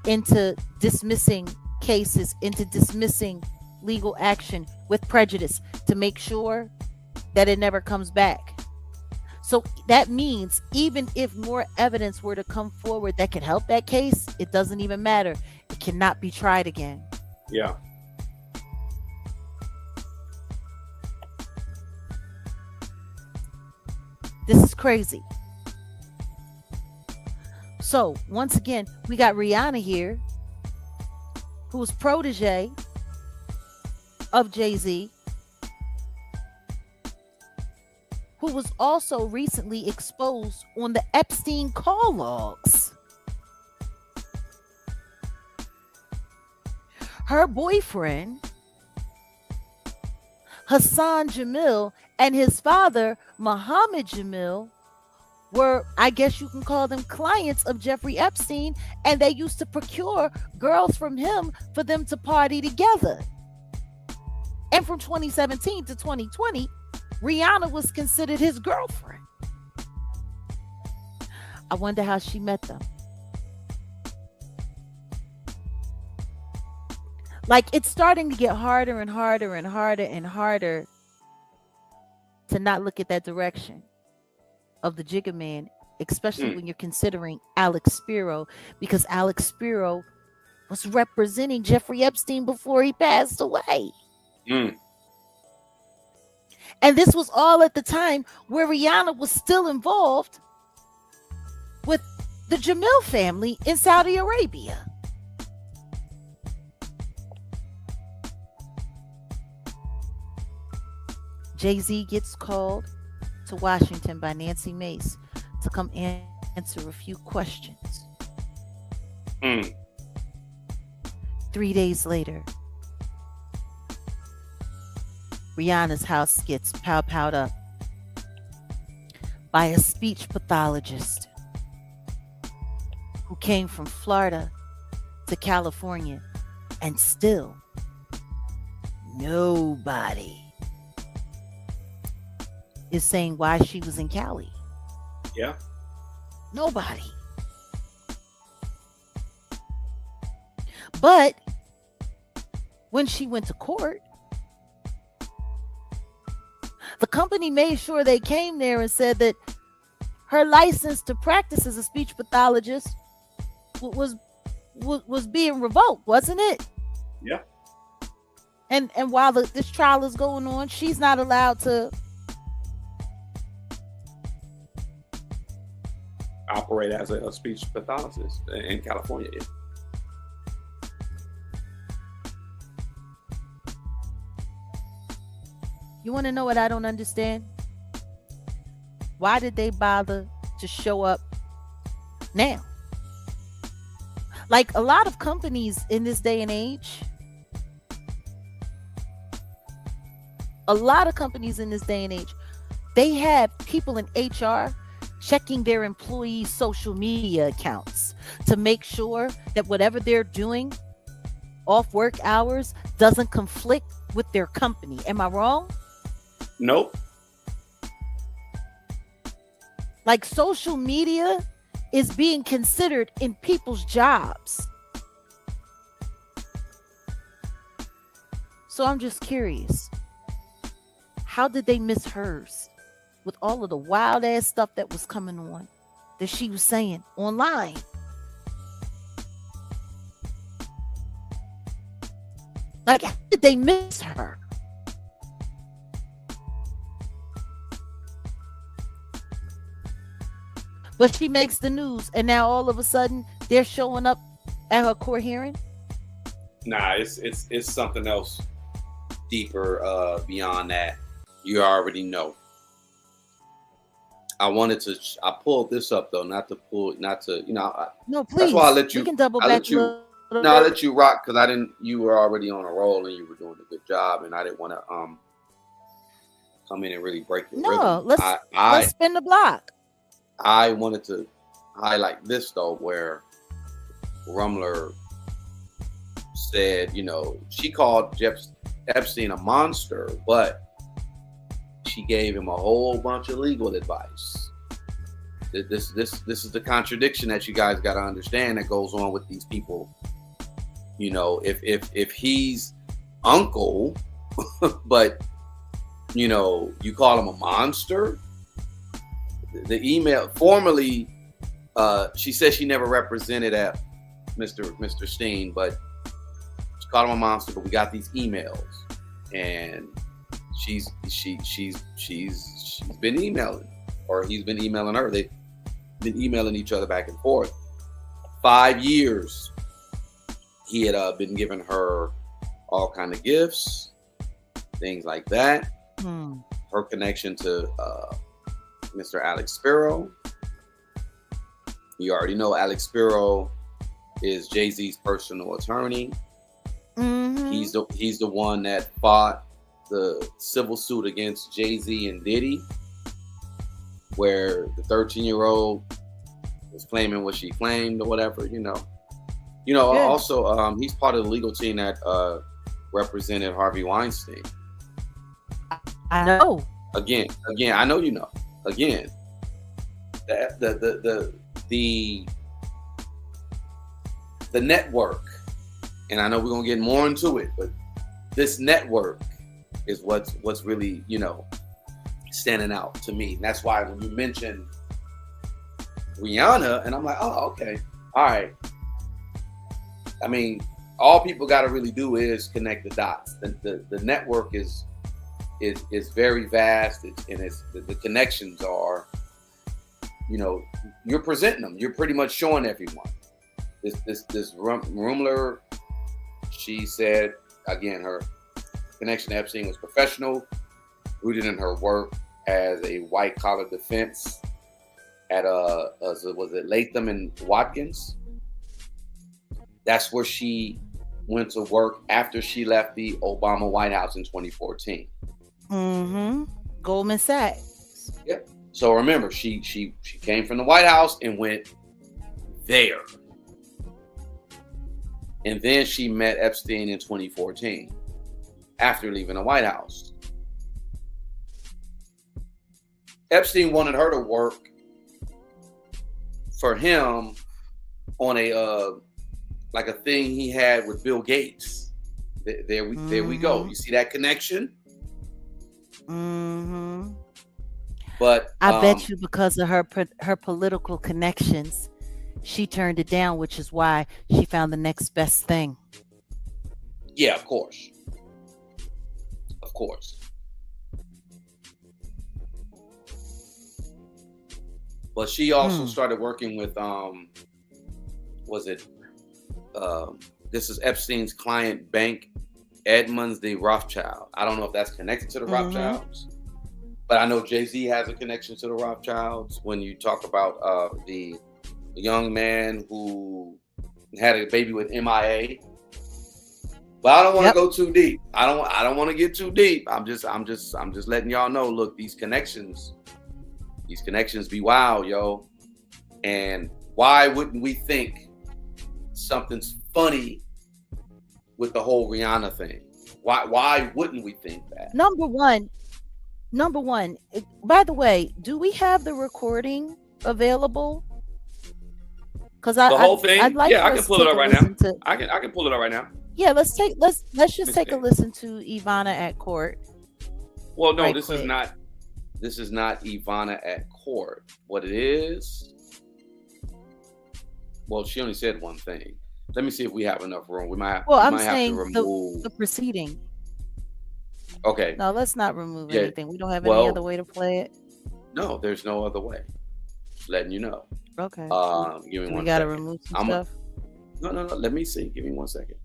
into dismissing cases, into dismissing legal action with prejudice to make sure that it never comes back. So that means even if more evidence were to come forward that could help that case, it doesn't even matter. It cannot be tried again. Yeah. This is crazy. So once again, we got Rihanna here, who's protege of Jay-Z, who was also recently exposed on the Epstein call logs. Her boyfriend, Hassan Jamil, and his father, Muhammad Jamil, were, I guess you can call them, clients of Jeffrey Epstein, and they used to procure girls from him for them to party together. And from 2017 to 2020, Rihanna was considered his girlfriend. I wonder how she met them. Like, it's starting to get harder and harder and harder and harder to not look at that direction of the Jigga Man, especially when you're considering Alex Spiro, because Alex Spiro was representing Jeffrey Epstein before he passed away. And this was all at the time where Rihanna was still involved with the Jamil family in Saudi Arabia. Jay-Z gets called to Washington by Nancy Mace to come answer a few questions. 3 days later, Rihanna's house gets powed up by a speech pathologist who came from Florida to California, and still nobody is saying why she was in Cali. Yeah. Nobody. But when she went to court, the company made sure they came there and said that her license to practice as a speech pathologist was being revoked, wasn't it? Yeah. And while this trial is going on, she's not allowed to operate as a speech pathologist in California. Yeah. You want to know what I don't understand? Why did they bother to show up now? Like, a lot of companies in this day and age, they have people in HR checking their employees' social media accounts to make sure that whatever they're doing off work hours doesn't conflict with their company. Am I wrong? Nope. Like, social media is being considered in people's jobs. So I'm just curious, how did they miss hers with all of the wild ass stuff that was coming on that she was saying online? Like, how did they miss her? But she makes the news, and now all of a sudden they're showing up at her court hearing. Nah, it's something else deeper beyond that. You already know. I pulled this up though, not to No, please. That's why I let you. We can double I back. I let you rock because I didn't. You were already on a roll and you were doing a good job, and I didn't want to come in and really break your rhythm. No, let's spin the block. I wanted to highlight this though, where Rumler said, she called Epstein a monster, but she gave him a whole bunch of legal advice. This is the contradiction that you guys got to understand that goes on with these people. If he's uncle, but you call him a monster. The email formerly, she said she never represented at Mr. Steen, but she called him a monster. But we got these emails, and she's been emailing, or he's been emailing her. They've been emailing each other back and forth. 5 years, he had been giving her all kind of gifts, things like that. Her connection to Mr. Alex Spiro. You already know Alex Spiro is Jay-Z's personal attorney. Mm-hmm. He's the one that fought the civil suit against Jay-Z and Diddy, where the 13-year-old was claiming what she claimed or whatever. Yeah. Also, he's part of the legal team that represented Harvey Weinstein. I know. Again, I know you know. Again, the the network, and I know we're gonna get more into it, but this network is what's really, you know, standing out to me. And that's why when you mentioned Rihanna, and I'm like, oh, okay, all right. I mean, all people got to really do is connect the dots. The network is very vast, and the connections are, you know, you're presenting them. You're pretty much showing everyone. This Rumler, she said again, her connection to Epstein was professional, rooted in her work as a white collar defense at was it Latham and Watkins? That's where she went to work after she left the Obama White House in 2014. Goldman Sachs. Yep. So remember, she came from the White House and went there. And then she met Epstein in 2014 after leaving the White House. Epstein wanted her to work for him on a like a thing he had with Bill Gates. There we go. You see that connection? But I bet you because of her political connections, she turned it down, which is why she found the next best thing. Yeah, of course. Of course. But she also started working with this is Epstein's client bank, Edmunds de Rothschild. I don't know if that's connected to the Rothschilds, but I know Jay-Z has a connection to the Rothschilds. When you talk about the young man who had a baby with MIA, but I don't want to go too deep. I don't want to get too deep. I'm just letting y'all know. Look, these connections be wild, yo. And why wouldn't we think something's funny with the whole Rihanna thing? Why wouldn't we think that? Number one. By the way, do we have the recording available? Because the whole thing. I'd like I can pull it up right now. I can pull it up right now. Yeah, let's just take a listen to Ivana at court. Well, no, this is not Ivana at court. What it is? Well, she only said one thing. Let me see if we have enough room. We might. Well, I'm saying have to remove the proceeding. Okay. No, let's not remove anything. We don't have any other way to play it. No, there's no other way. Just letting you know. Okay. Give me one. We gotta remove some stuff. No. Let me see. Give me 1 second.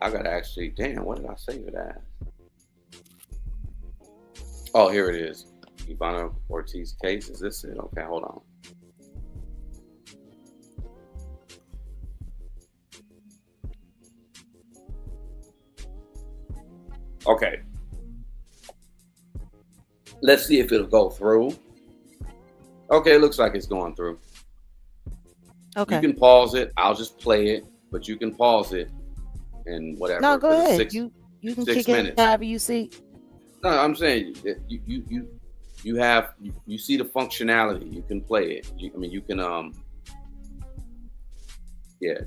I gotta actually. Damn, what did I save it as? Oh, here it is. Ivana Ortiz case. Is this it? Okay, hold on. Okay. Let's see if it'll go through. Okay, it looks like it's going through. Okay. You can pause it. I'll just play it, but you can pause it and whatever. No, go ahead. You can kick it however you see. No, I'm saying you see the functionality. You can play it. You can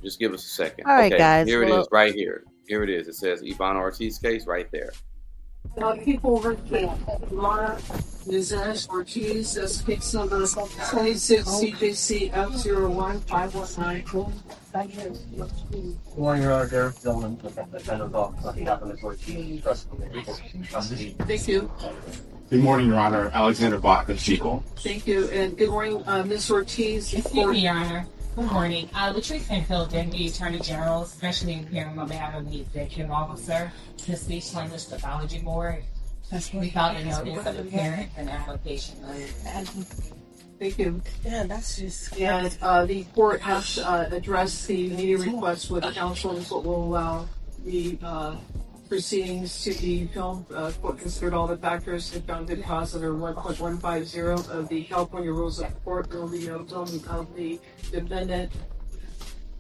just give us a second. All right, guys. Here it is, right here. Here it is. It says Ivana Ortiz case right there. People working Ivana Ortiz, case number 26 CJC F01519. Good morning, Your Honor. Derek Dillman, defendant's office on behalf of Ms. Ortiz, custody. Thank you. Good morning, Your Honor. Alexander Bach of Chico. Thank you, and good morning, Ms. Ortiz. Excuse me, Your Honor. Good morning. Latrice Canfield, Deputy Attorney General, especially in hearing on behalf of the Executive Officer, the Speech Language Pathology Board. We filed a notice of appearance and application. Thank you. Yeah, that's just. And the court has addressed the media request with counsel, but will allow the proceedings to be filmed. Court considered all the factors and found good cause under 1.150 of the California Rules of Court. There will be no filming of the defendant,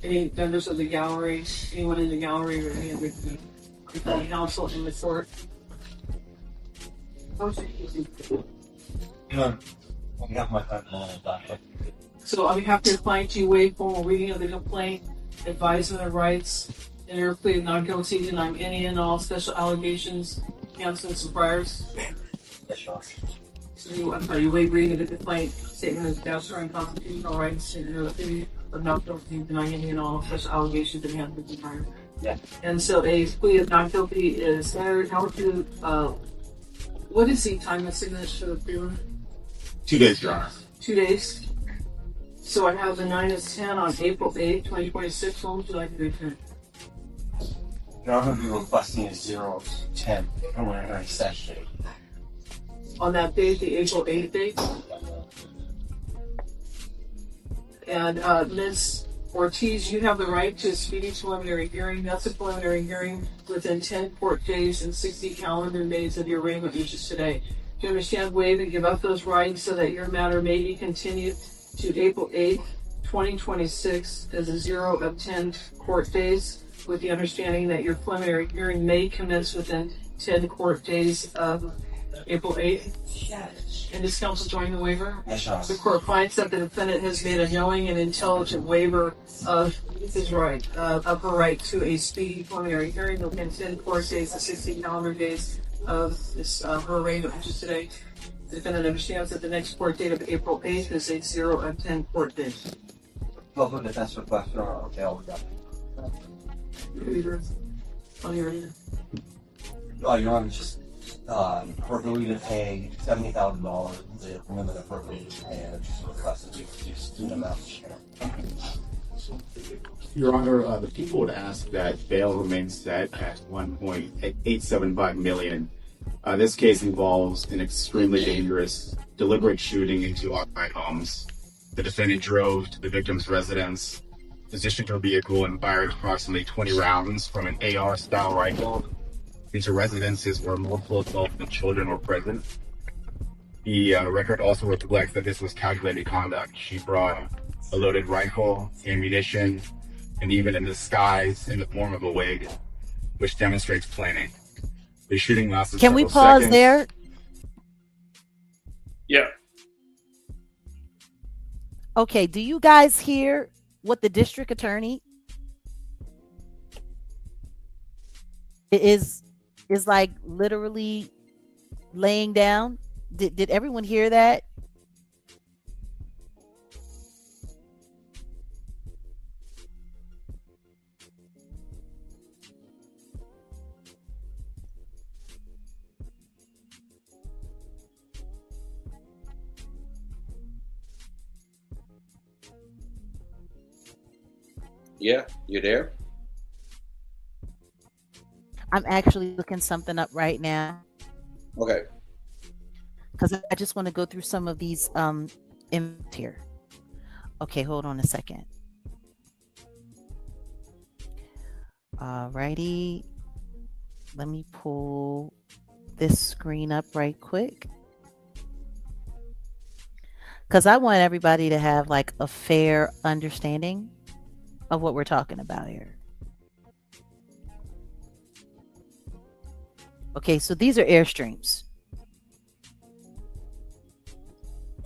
any members of the gallery, anyone in the gallery, or any other counsel in the court. On behalf of my client, So on behalf of your client, you waive formal reading of the complaint, advisement of rights, and your plea of not guilty, denying any and all special allegations, enhancements, and priors. yes, Your Honor. So you waive reading of the complaint, statement of statutory and constitutional rights, and your plea of not guilty, denying any and all special allegations, enhancements, and priors. Yeah. And so a plea of not guilty is standard. How would you, what is the time of signature of the plea? 2 days, Your Honor. 2 days. So I have the 9 of 10 on April 8th, 2026. What would you like to do tonight? You're going to be requesting a 0 to 10 preliminary session. On that date, the April 8th date. And Ms. Ortiz, you have the right to a speedy preliminary hearing. That's a preliminary hearing within 10 court days and 60 calendar days of your arraignment, which is today. Do you understand, waive and give up those rights so that your matter may be continued to April 8th, 2026 as a 0 of 10 court days, with the understanding that your preliminary hearing may commence within 10 court days of April 8th? And does counsel join the waiver? Yes, Your Honor. The court finds that the defendant has made a knowing and intelligent waiver of his right, of her right to a speedy preliminary hearing within 10 court days and 60 calendar days of this, her arraignment, which is today. The defendant understands that the next court date of April 8th is a 0 of 10 court days. Local defense request, Your Honor. Okay, I'll Waiver on your end. Your Honor, just her ability to pay $70,000, the limit of her ability to pay, and just requested to reduce the amount. Your Honor, the people would ask that bail remains set at $1.875 million. This case involves an extremely dangerous, deliberate shooting into occupied homes. The defendant drove to the victim's residence, positioned her vehicle, and fired approximately 20 rounds from an AR-style rifle into residences where multiple adults and children were present. The record also reflects that this was calculated conduct. She brought a loaded rifle, ammunition, and even a disguise in the form of a wig, which demonstrates planning. The shooting lasted Can we several pause seconds. there? Yeah. Okay, do you guys hear what the district attorney is like literally laying down? Did everyone hear that? Yeah, you there? I'm actually looking something up right now Okay. because I just want to go through some of these in here. Okay, hold on a second. Alrighty, let me pull this screen up right quick because I want everybody to have like a fair understanding of what we're talking about here. Okay, so these are Airstreams.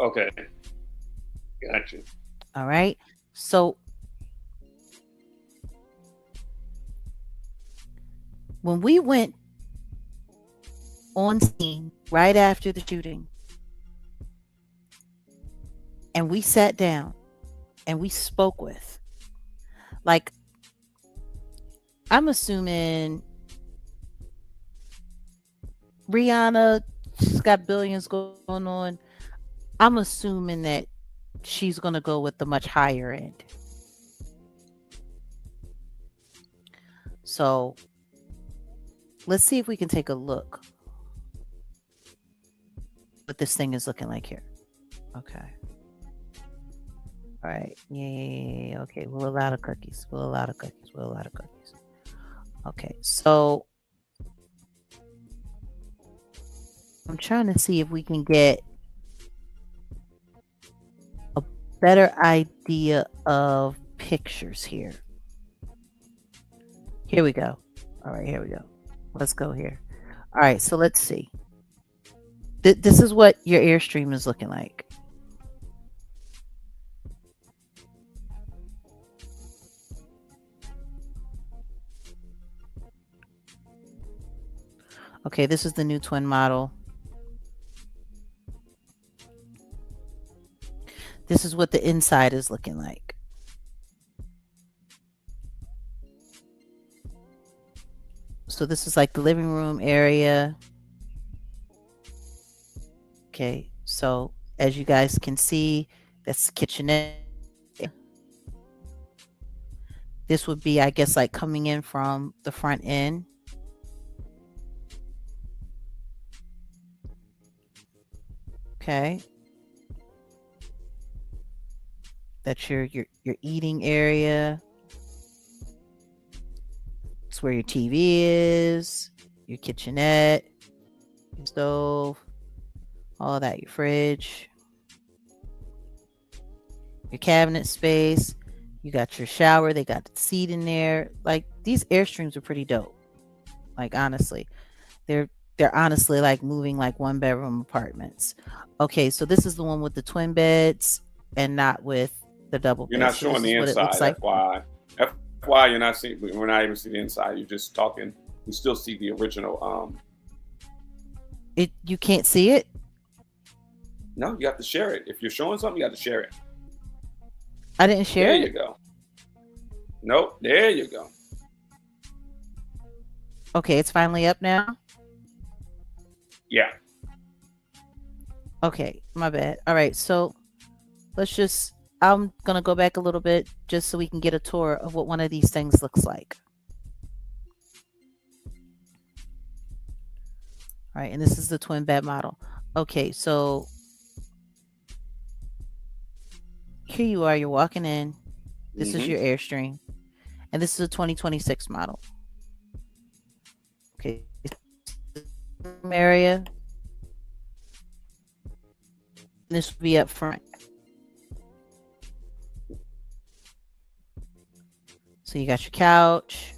Okay. Gotcha. All right. So when we went on scene right after the shooting and we sat down and we spoke with, like, I'm assuming Rihanna, she's got billions going on. I'm assuming that she's going to go with the much higher end. So let's see if we can take a look what this thing is looking like here. Okay. All right. Yeah. Okay. We'll allow the cookies. We'll allow the cookies. We'll allow the cookies. Okay. So I'm trying to see if we can get a better idea of pictures here. Here we go. All right. Here we go. Let's go here. All right. So let's see. This is what your Airstream is looking like. Okay, this is the new twin model. This is what the inside is looking like. So this is like the living room area. Okay, so as you guys can see, that's the kitchenette. This would be, I guess, like coming in from the front end. Okay. That's your eating area. It's where your TV is, your kitchenette, your stove, all of that, your fridge, your cabinet space. You got your shower. They got the seat in there. Like, these Airstreams are pretty dope. Like, honestly, they're honestly like moving like 1-bedroom apartments. Okay, so this is the one with the twin beds and not with the double beds. You're not So showing this the is what it inside. looks like. FYI, you're not seeing. We're not even seeing the inside. You're just talking. We still see the original. You can't see it. No, you have to share it. If you're showing something, you have to share it. I didn't share There it. you go. Nope. There you go. Okay, it's finally up now. Yeah. Okay, my bad. All right, so I'm gonna go back a little bit just so we can get a tour of what one of these things looks like. All right, and this is the twin bed model. Okay, so here you are, you're walking in. This is your Airstream. And this is a 2026 model. Okay. Area. This will be up front. So you got your couch.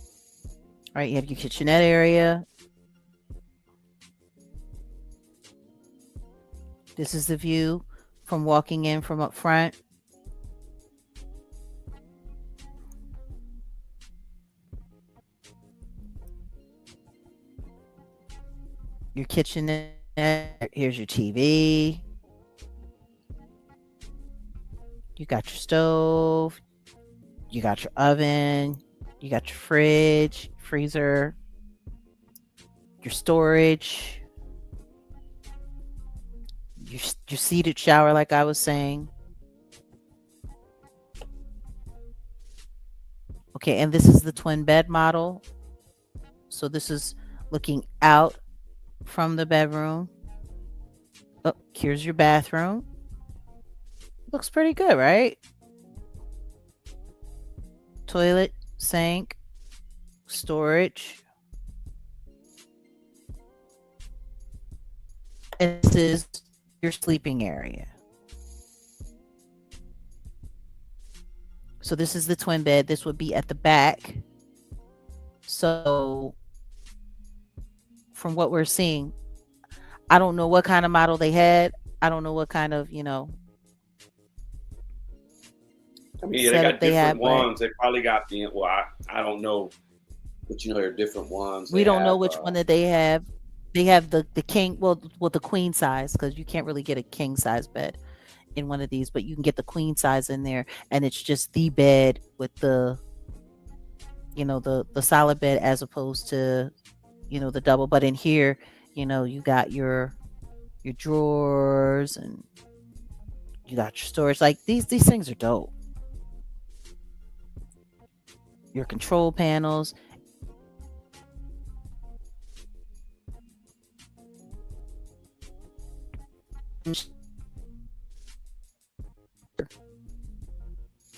All right, you have your kitchenette area. This is the view from walking in from up front. Your kitchenette. Here's your TV. You got your stove. You got your oven. You got your fridge, freezer, your storage, your seated shower, like I was saying. Okay, and this is the twin bed model. So this is looking out from the bedroom. Oh, here's your bathroom. Looks pretty good, right? Toilet, sink, storage. And this is your sleeping area. So this is the twin bed. This would be at the back. So from what we're seeing, I don't know what kind of model they had. I don't know what kind of, I mean, yeah, they got different ones. They probably got I don't know, but there are different ones. We don't know which one that they have. They have the king, the queen size, because you can't really get a king size bed in one of these, but you can get the queen size in there, and it's just the bed with the solid bed as opposed to the double. But in here, you got your drawers and you got your storage. Like these things are dope. Your control panels.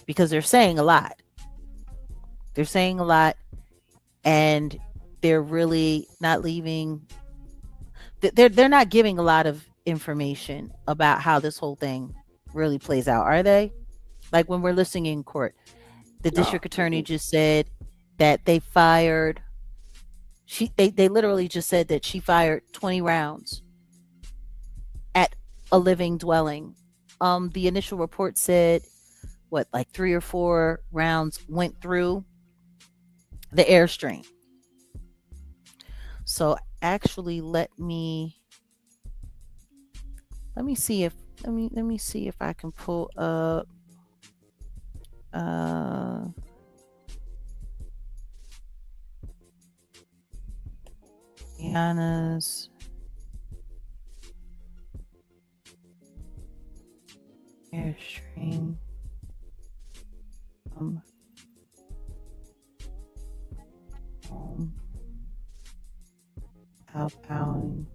Because they're saying a lot. They're saying a lot, and they're really not leaving. They're not giving a lot of information about how this whole thing really plays out, are they? Like when we're listening in court, the district attorney just said that they fired. They literally just said that she fired 20 rounds a living dwelling. The initial report said what, like 3 or 4 rounds went through the airstream. So actually, let me see if let me see if I can pull up Rihanna's airstream home. Outbound.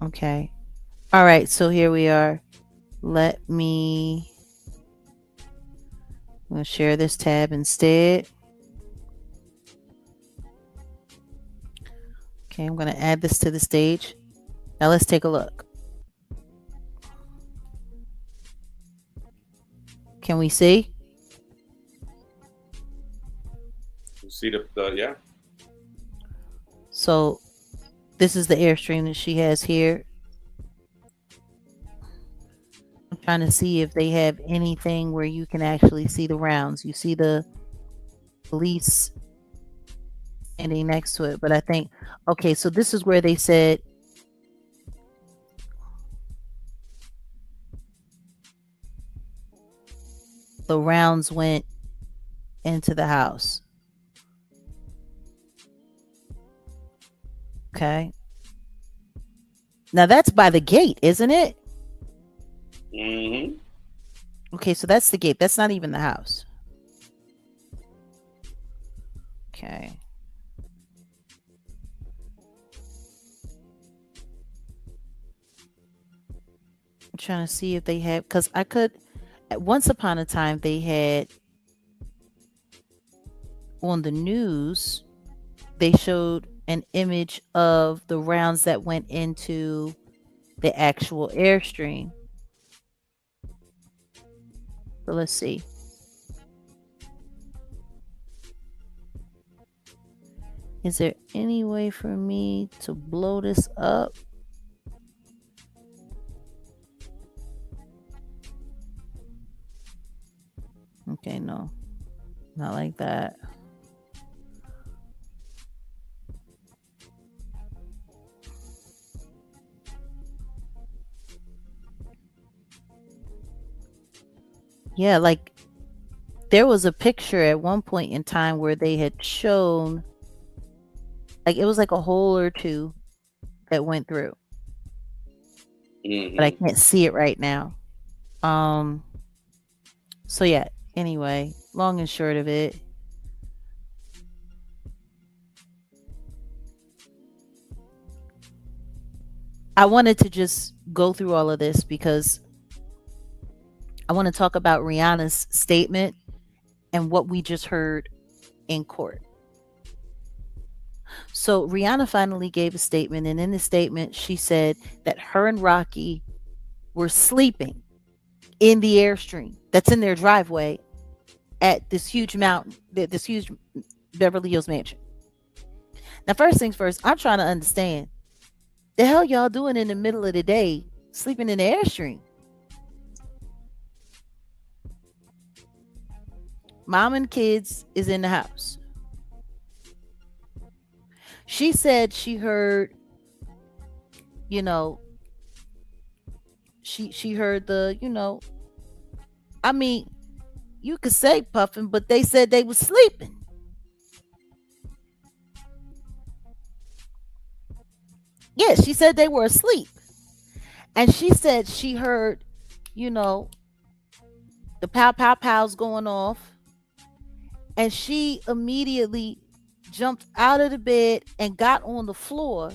Okay. All right, so here we are. Let me I'm going to share this tab instead. Okay, I'm going to add this to the stage. Now let's take a look. Can we see? You see the yeah. So this is the airstream that she has here. I'm trying to see if they have anything where you can actually see the rounds. You see the police standing next to it, but I think, okay, so this is where they said the rounds went into the house. Okay. Now that's by the gate, isn't it? Mm-hmm. Okay, so that's the gate. That's not even the house. Okay. I'm trying to see if they have, because I could, once upon a time, they had on the news, they showed an image of the rounds that went into the actual airstream. So let's see. Is there any way for me to blow this up? Okay, no, not like that. Yeah, like there was a picture at one point in time where they had shown, like it was like a hole or two that went through, but I can't see it right now. So yeah, anyway, long and short of it, I wanted to just go through all of this because I want to talk about Rihanna's statement and what we just heard in court. So Rihanna finally gave a statement, and in the statement, she said that her and Rocky were sleeping in the airstream that's in their driveway at this huge mountain, this huge Beverly Hills mansion. Now, first things first, I'm trying to understand the hell y'all doing in the middle of the day sleeping in the airstream? Mom and kids is in the house. She said she heard, you know, she heard the, you know, I mean, you could say puffing, but they said they was sleeping. Yeah, she said they were asleep. And she said she heard, you know, the pow pow pows going off. And she immediately jumped out of the bed and got on the floor.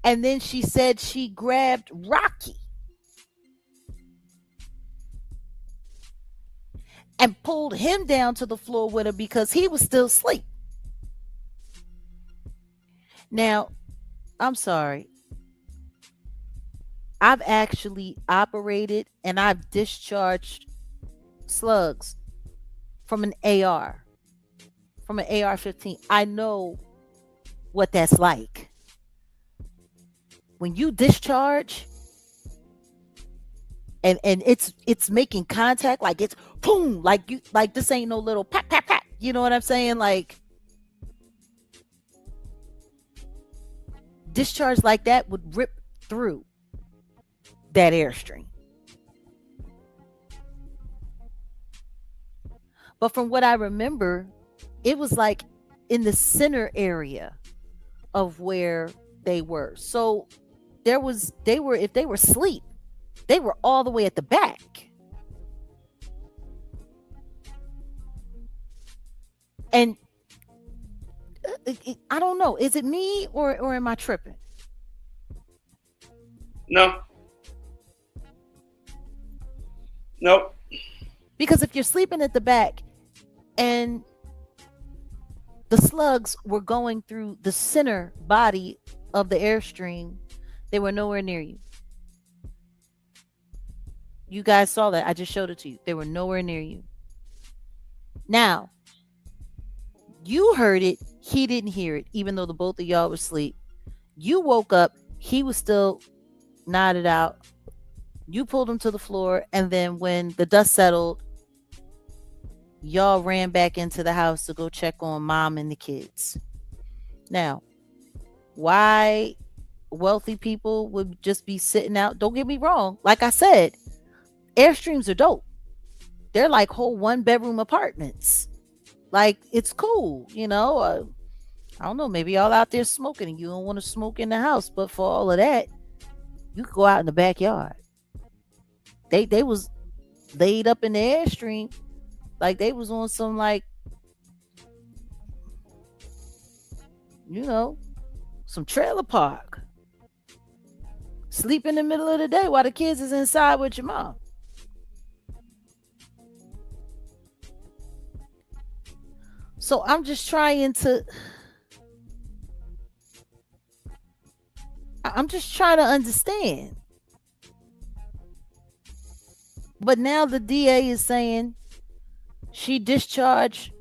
And then she said she grabbed Rocky and pulled him down to the floor with her because he was still asleep. Now, I'm sorry. I've actually operated and I've discharged slugs from an AR, from an AR-15. I know what that's like. when you discharge and it's making contact, like it's boom, like you, like this ain't no little pat pat pat, you know what I'm saying? Like discharge like that would rip through that airstream. But from what I remember, it was like in the center area of where they were. So they were, if they were asleep, they were all the way at the back. And I don't know, is it me or am I tripping? No. Nope. Because if you're sleeping at the back and the slugs were going through the center body of the airstream, they were nowhere near you. You guys saw that. I just showed it to you. They were nowhere near you. Now, you heard it. He didn't hear it, even though the both of y'all were asleep. You woke up. He was still nodded out. You pulled him to the floor. And then when the dust settled, y'all ran back into the house to go check on mom and the kids. Now, why wealthy people would just be sitting out? Don't get me wrong. Like I said, airstreams are dope. They're like whole 1-bedroom apartments. Like, it's cool, you know. I don't know, maybe y'all out there smoking and you don't want to smoke in the house, but for all of that, you could go out in the backyard. They was laid up in the airstream like they was on some, like, you know, some trailer park. Sleep in the middle of the day while the kids is inside with your mom. So I'm just trying to understand. But now the DA is saying she discharged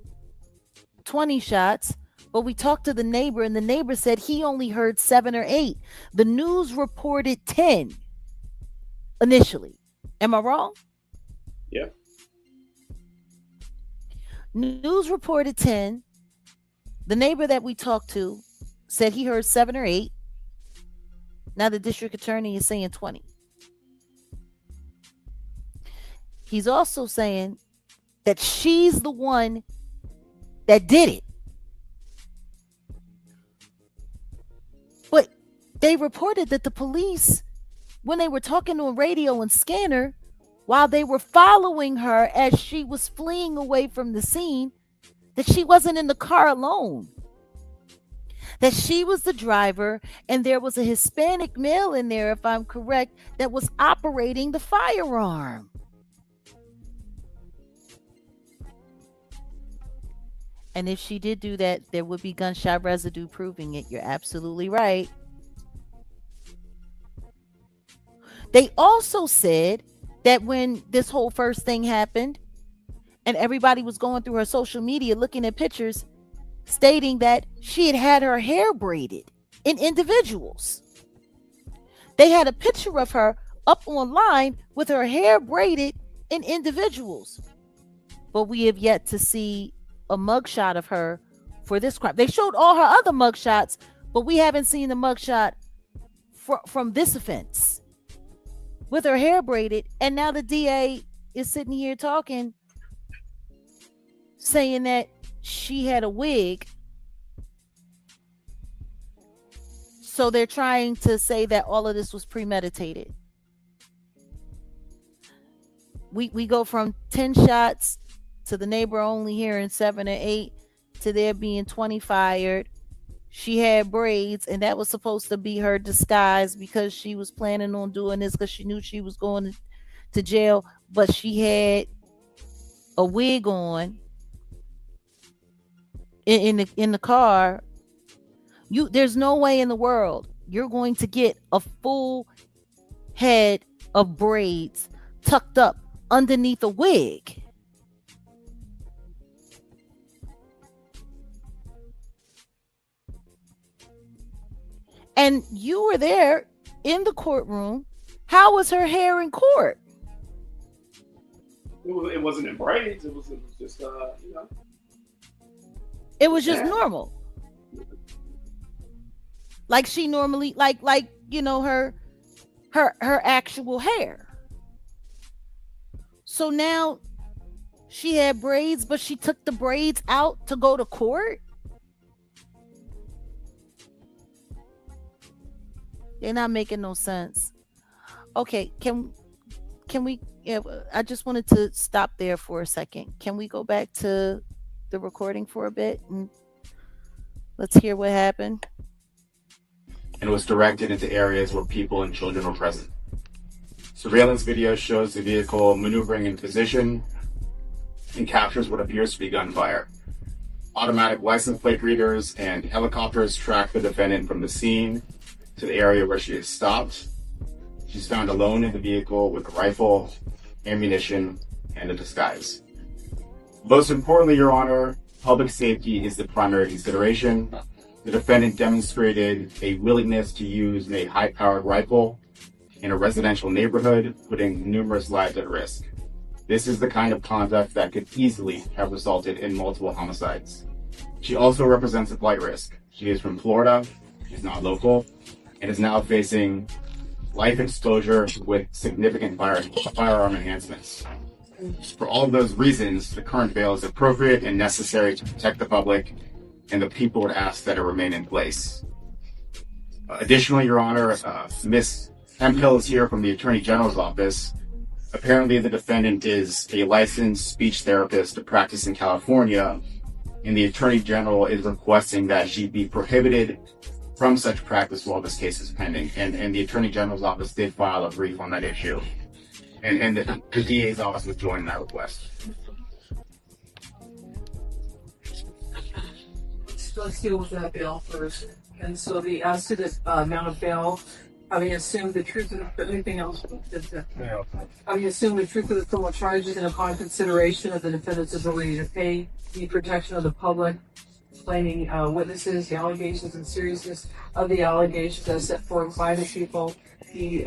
20 shots, but we talked to the neighbor and the neighbor said he only heard 7 or 8. The news reported 10 initially. Am I wrong? Yeah. News reported 10. The neighbor that we talked to said he heard 7 or 8. Now the district attorney is saying 20. He's also saying that she's the one that did it. But they reported that the police, when they were talking on radio and scanner, while they were following her as she was fleeing away from the scene, that she wasn't in the car alone. That she was the driver and there was a Hispanic male in there, if I'm correct, that was operating the firearm. And if she did do that, there would be gunshot residue proving it. You're absolutely right. They also said that when this whole first thing happened and everybody was going through her social media looking at pictures stating that she had her hair braided in individuals. They had a picture of her up online with her hair braided in individuals. But we have yet to see a mugshot of her for this crime. They showed all her other mugshots, but we haven't seen the mugshot from this offense with her hair braided. And now the DA is sitting here talking, saying that she had a wig. So they're trying to say that all of this was premeditated. We go from 10 shots to the neighbor only hearing 7 or 8 to there being 20 fired. She had braids, and that was supposed to be her disguise because she was planning on doing this because she knew she was going to jail. But she had a wig on in the car. There's no way in the world you're going to get a full head of braids tucked up underneath a wig. And you were there in the courtroom. How was her hair in court? It wasn't in braids. It was just It was just Yeah. normal. Like she normally like her actual hair. So now she had braids, but she took the braids out to go to court. They're not making no sense. Okay, can we? Yeah, I just wanted to stop there for a second. Can we go back to the recording for a bit and let's hear what happened? And was directed into areas where people and children were present. Surveillance video shows the vehicle maneuvering in position and captures what appears to be gunfire. Automatic license plate readers and helicopters track the defendant from the scene to the area where she is stopped. She's found alone in the vehicle with a rifle, ammunition, and a disguise. Most importantly, Your Honor, public safety is the primary consideration. The defendant demonstrated a willingness to use a high-powered rifle in a residential neighborhood, putting numerous lives at risk. This is the kind of conduct that could easily have resulted in multiple homicides. She also represents a flight risk. She is from Florida, she's not local, and is now facing life exposure with significant firearm enhancements. For all of those reasons, the current bail is appropriate and necessary to protect the public, and the people would ask that it remain in place. Additionally, Your Honor, Ms. Hemphill is here from the Attorney General's office. Apparently, the defendant is a licensed speech therapist to practice in California, and the Attorney General is requesting that she be prohibited from such practice while this case is pending. And the Attorney General's office did file a brief on that issue. And the DA's office was joining that request. Let's deal with that bail first. And so as to the amount of bail, having assumed the truth of anything else, having assumed the truth of the criminal charges and upon consideration of the defendant's ability to pay, the protection of the public, explaining witnesses, the allegations and seriousness of the allegations as set forth by the people, the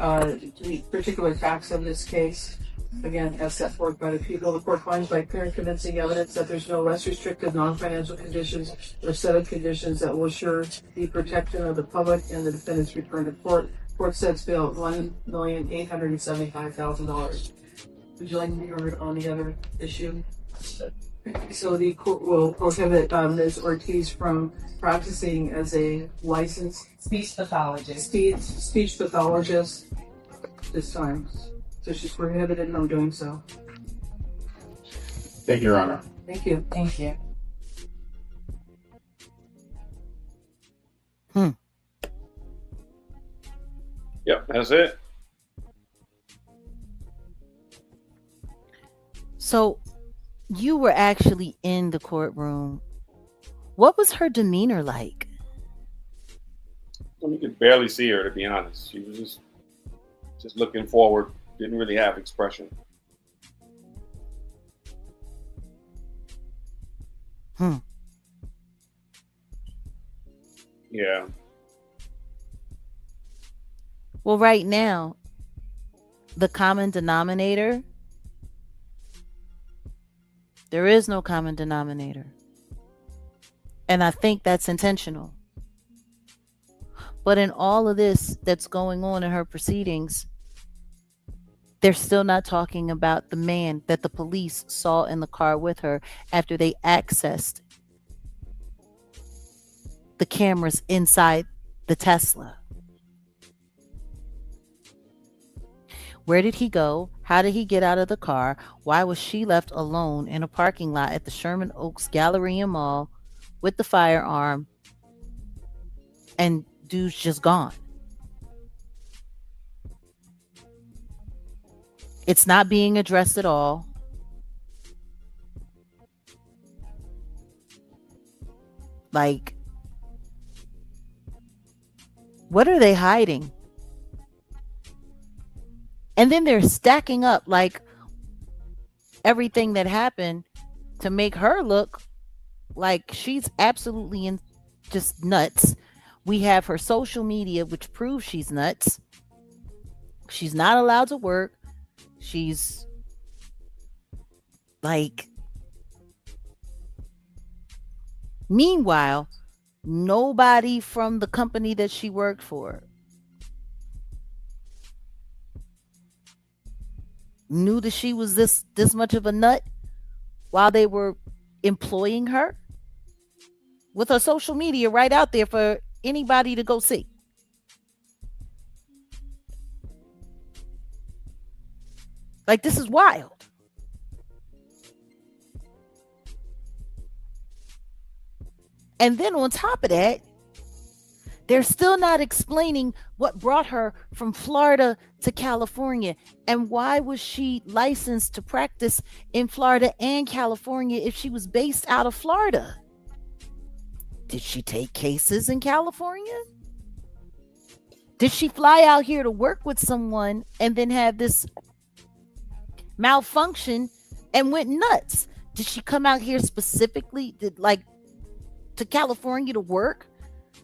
particular facts of this case, again, as set forth by the people, the court finds by clear and convincing evidence that there's no less restrictive non-financial conditions or set of conditions that will assure the protection of the public and the defendant's return to court. Court sets bail at $1,875,000. Would you like to be heard on the other issue? So the court will prohibit Ms. Ortiz from practicing as a licensed Speech pathologist. speech pathologist this time. So she's prohibited from doing so. Thank you, Your Honor. Thank you. Thank you. Yep, that's it. So you were actually in the courtroom. What was her demeanor like? Well, you could barely see her, to be honest. She was just looking forward. Didn't really have expression. Yeah. Well, right now, the common denominator, there is no common denominator. And I think that's intentional. But in all of this that's going on in her proceedings, they're still not talking about the man that the police saw in the car with her after they accessed the cameras inside the Tesla. Where did he go? How did he get out of the car? Why was she left alone in a parking lot at the Sherman Oaks Galleria Mall with the firearm and dude's just gone? It's not being addressed at all. Like, what are they hiding? And then they're stacking up like everything that happened to make her look like she's absolutely just nuts. We have her social media, which proves she's nuts. She's not allowed to work. She's like, meanwhile, nobody from the company that she worked for knew that she was this much of a nut while they were employing her, with her social media right out there for anybody to go see. Like, this is wild. And then on top of that, they're still not explaining what brought her from Florida to California, and why was she licensed to practice in Florida and California if she was based out of Florida? Did she take cases in California? Did she fly out here to work with someone and then have this malfunction and went nuts? Did she come out here specifically to California to work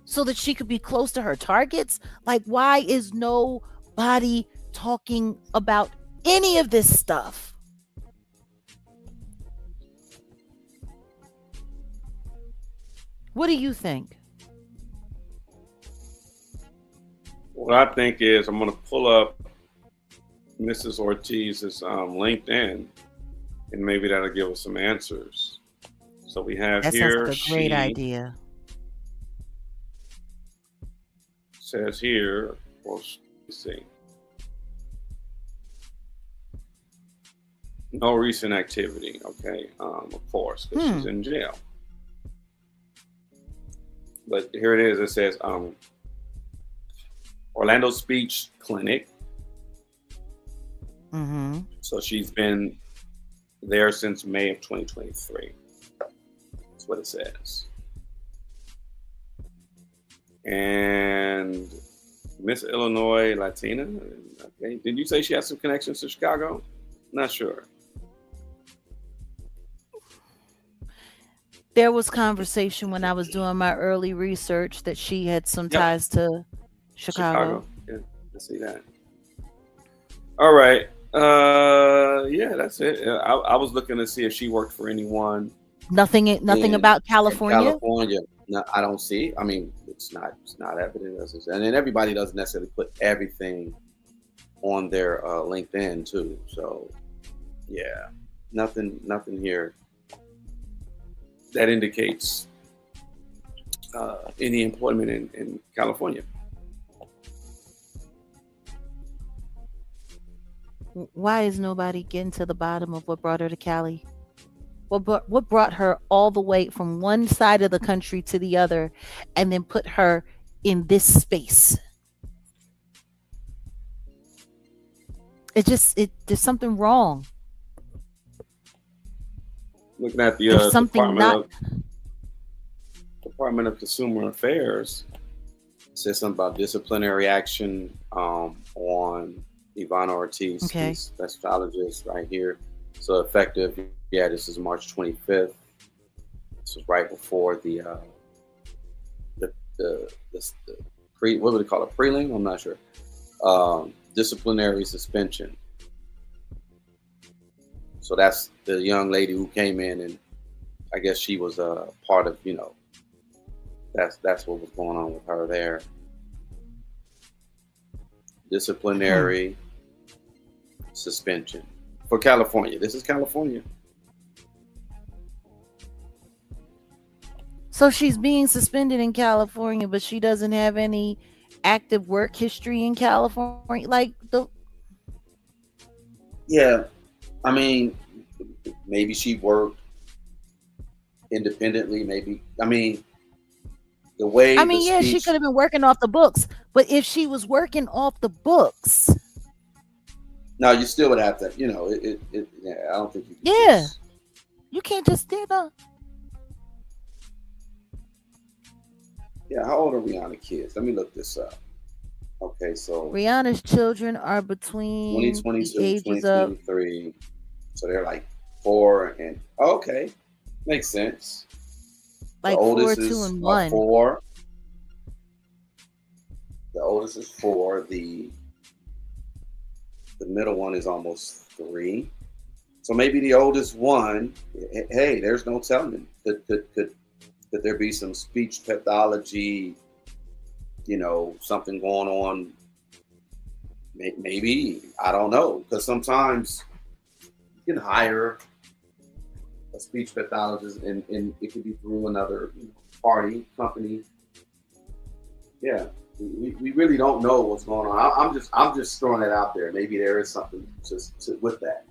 so that she could be close to her targets? Like, why is nobody talking about any of this stuff? What do you think? What I think is, I'm going to pull up Mrs. Ortiz's LinkedIn, and maybe that'll give us some answers. So we have That here, sounds like a great idea. Says here, well, let's see. No recent activity, okay, of course, because she's in jail. But here it is. It says Orlando Speech Clinic. Mm-hmm. So she's been there since May of 2023. That's what it says. And Miss Illinois Latina. Okay. Did you say she has some connections to Chicago? Not sure. There was conversation when I was doing my early research that she had some ties to Chicago. Yeah, I see that. All right. Yeah, that's it. I was looking to see if she worked for anyone. Nothing about California? California. No, I don't see. I mean, it's not evident. And then everybody doesn't necessarily put everything on their LinkedIn too. So yeah, nothing here that indicates any employment in California. Why is nobody getting to the bottom of what brought her to Cali? What brought her all the way from one side of the country to the other and then put her in this space? There's something wrong. Looking at the Department of Consumer Affairs, it says something about disciplinary action on Ivana Ortiz, that's pathologist right here. So effective, this is March 25th. This is right before the what would they call it? Prelim? I'm not sure. Disciplinary suspension. So that's the young lady who came in, and I guess she was a part of, that's what was going on with her there. Disciplinary suspension for California. This is California. So she's being suspended in California, but she doesn't have any active work history in California. Yeah, I mean, maybe she worked independently. Maybe, I mean, the way. I mean, she could have been working off the books, but if she was working off the books, no, you still would have to. I don't think you. You can't just do that. Yeah, how old are Rihanna's kids? Let me look this up. Okay, so Rihanna's children are between 2022, the ages 2023. Of, so they're like 4 and okay, makes sense. Like the oldest 4, 2, is and 1. 4. The oldest is 4. The The middle one is almost 3. So maybe the oldest one, hey, there's no telling. Could there be some speech pathology, something going on? Maybe, I don't know. Because sometimes you can hire a speech pathologist and it could be through another party, company. Yeah. We really don't know what's going on. I'm just throwing it out there. Maybe there is something with that.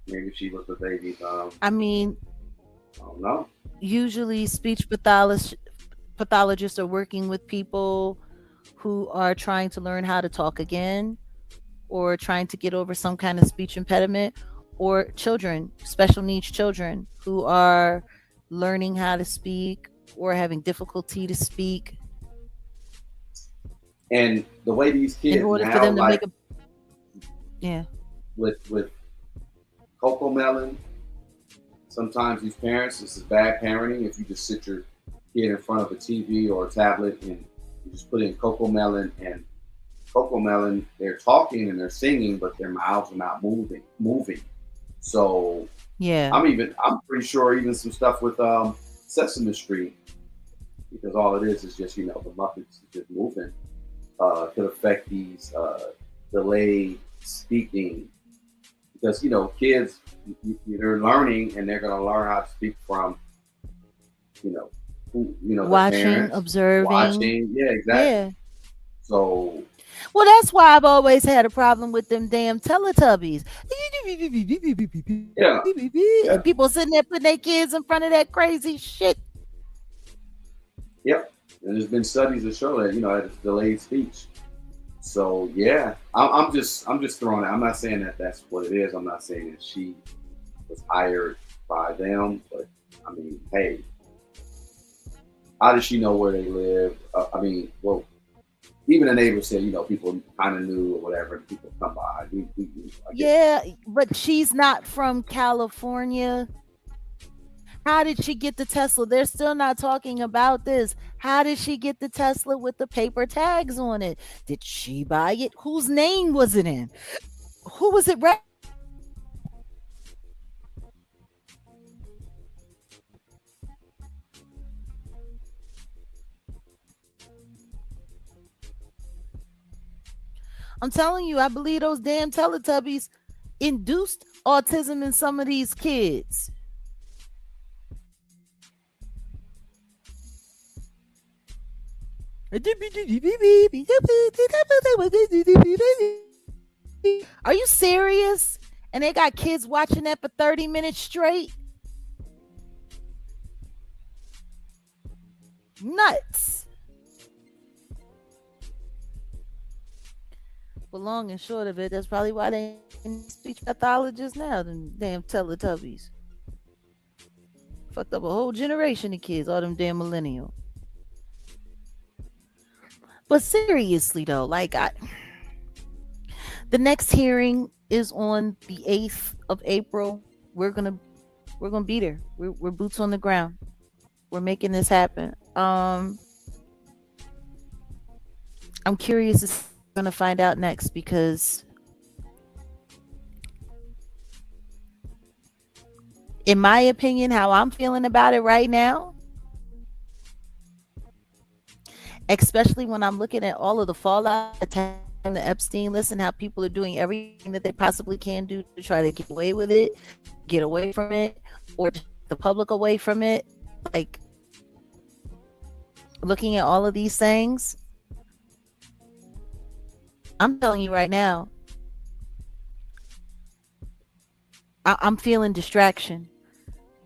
Maybe she was the baby. I mean, I don't know. Usually, speech pathologists are working with people who are trying to learn how to talk again, or trying to get over some kind of speech impediment, or children, special needs children who are learning how to speak or having difficulty to speak. And the way these kids in order now, for them to like, make a yeah. with Coco Melon, sometimes these parents, this is bad parenting. If you just sit your kid in front of a TV or a tablet and you just put in Coco Melon, and Coco Melon, they're talking and they're singing, but their mouths are not moving. So Yeah. I'm pretty sure even some stuff with Sesame Street, because all it is just, the Muppets just moving, could affect these delayed speaking. Because, kids, they're learning and they're going to learn how to speak from, the Watching, parents. observing. Watching. Yeah, exactly. Yeah. So. Well, that's why I've always had a problem with them damn Teletubbies. Yeah. And people sitting there putting their kids in front of that crazy shit. Yep. And there's been studies that show that, it's delayed speech. So yeah, I'm just throwing it. I'm not saying that that's what it is. I'm not saying that she was hired by them, but I mean, hey, how does she know where they live? Even the neighbors said, people kind of knew or whatever. And people come by. Yeah, but she's not from California. How did she get the Tesla? They're still not talking about this. How did she get the Tesla with the paper tags on it? Did she buy it? Whose name was it in? Who was it? I'm telling you, I believe those damn Teletubbies induced autism in some of these kids. Are you serious? And they got kids watching that for 30 minutes straight? Nuts. But long and short of it, that's probably why they ain't speech pathologists now, them damn Teletubbies. Fucked up a whole generation of kids, all them damn millennials. But seriously though, the next hearing is on the 8th of April. We're gonna be there. We're boots on the ground. We're making this happen. I'm curious to see what we're gonna find out next, because in my opinion, how I'm feeling about it right now, especially when I'm looking at all of the fallout attached to the Epstein list and how people are doing everything that they possibly can do to try to get away with it, get away from it, or the public away from it. Like, looking at all of these things, I'm telling you right now, I'm feeling distraction.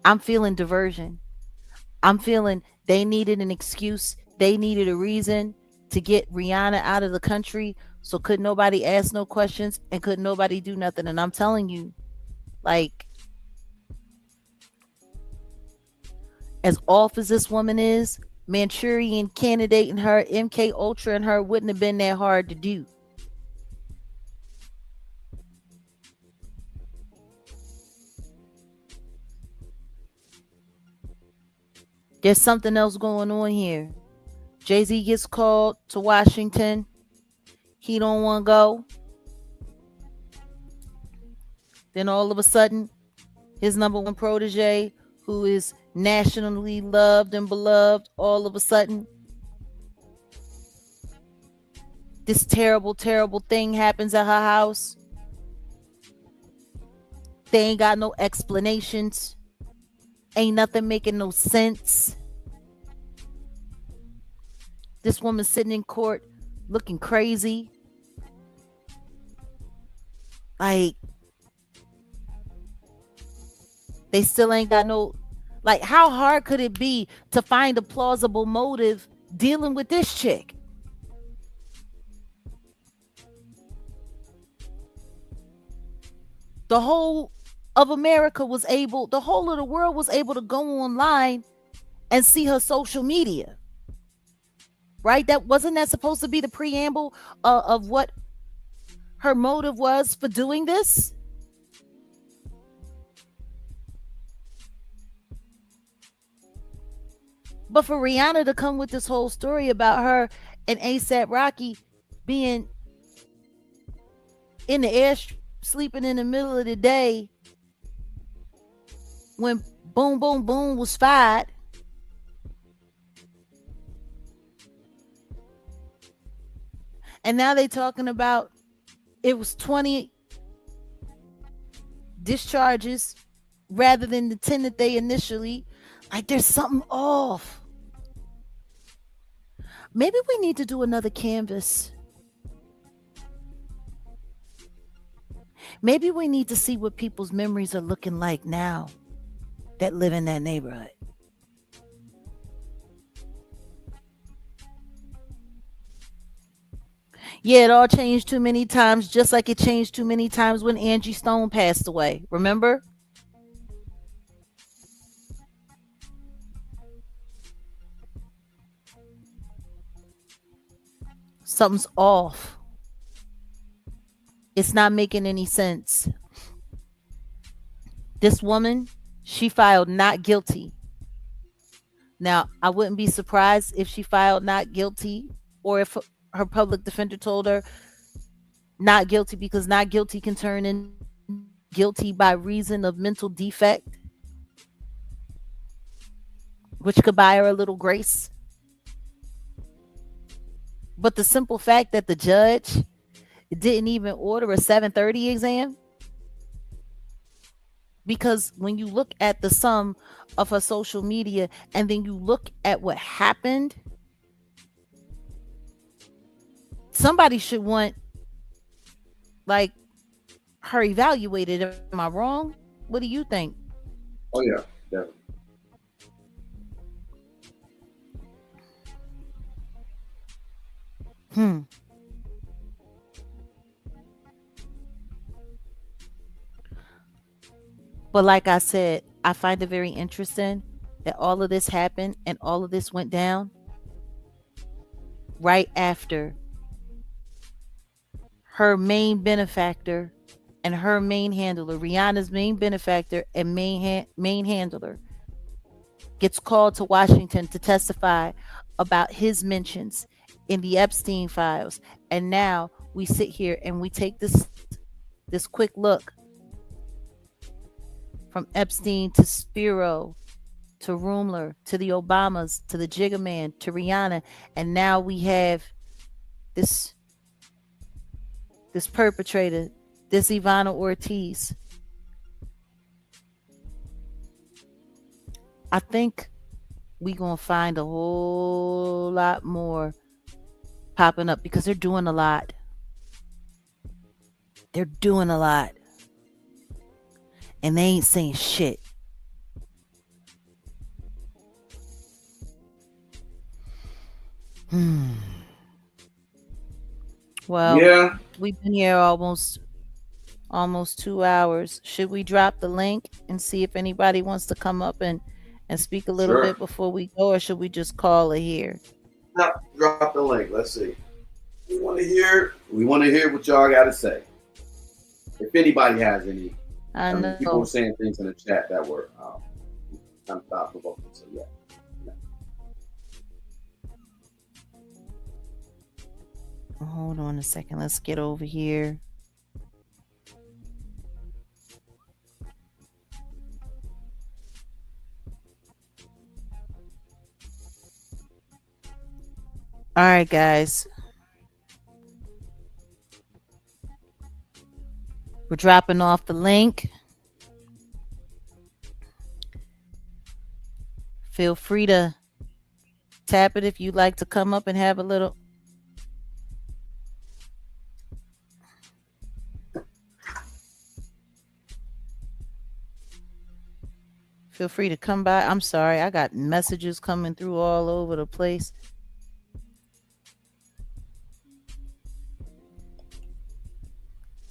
I'm feeling diversion. I'm feeling they needed an excuse. They needed a reason to get Rihanna out of the country, so could nobody ask no questions and could nobody do nothing. And I'm telling you, like, as off as this woman is, Manchurian Candidate and her, MK Ultra and her wouldn't have been that hard to do. There's something else going on here. Jay-Z gets called to Washington. he don't want to go. Then all of a sudden, his number one protege, who is nationally loved and beloved, all of a sudden, this terrible, terrible thing happens at her house. They ain't got no explanations. Ain't nothing making no sense. This woman sitting in court looking crazy. Like, they still ain't got no, like, how hard could it be to find a plausible motive dealing with this chick? The whole of America was able, the whole of the world was able to go online and see her social media. Right? Wasn't that supposed to be the preamble of what her motive was for doing this? But for Rihanna to come with this whole story about her and A$AP Rocky being in the airstrip, sleeping in the middle of the day when boom, boom, boom was fired. And now they talking about it was 20 discharges rather than the 10 that they initially. Like, there's something off. Maybe we need to do another canvas. Maybe we need to see what people's memories are looking like now that live in that neighborhood. Yeah, it all changed too many times, just like it changed too many times when Angie Stone passed away. Remember? Something's off. It's not making any sense. This woman, she filed not guilty. Now, I wouldn't be surprised if she filed not guilty, or if her public defender told her not guilty, because not guilty can turn in guilty by reason of mental defect, which could buy her a little grace. But the simple fact that the judge didn't even order a 7:30 exam, because when you look at the sum of her social media and then you look at what happened, somebody should want, like, her evaluated. Am I wrong? What do you think? Oh yeah, definitely. But like I said, I find it very interesting that all of this happened and all of this went down right after her main benefactor and her main handler, Rihanna's main benefactor and main handler, gets called to Washington to testify about his mentions in the Epstein files. And now we sit here and we take this quick look from Epstein to Spiro to Rumler to the Obamas to the Jigga Man to Rihanna, and now we have this perpetrator, this Ivana Ortiz. I think we're gonna find a whole lot more popping up because they're doing a lot. They're doing a lot. And they ain't saying shit. Well, Yeah. We've been here almost 2 hours. Should we drop the link and see if anybody wants to come up and speak a little bit before we go, or should we just call it here? No, drop the link. Let's see. We want to hear what y'all got to say. If anybody has any. I know people were saying things in the chat that were kind of thought-provoking. So yeah. Hold on a second. Let's get over here. All right, guys. We're dropping off the link. Feel free to tap it if you'd like to come up and have a little. Feel free to come by. I'm sorry, I got messages coming through all over the place.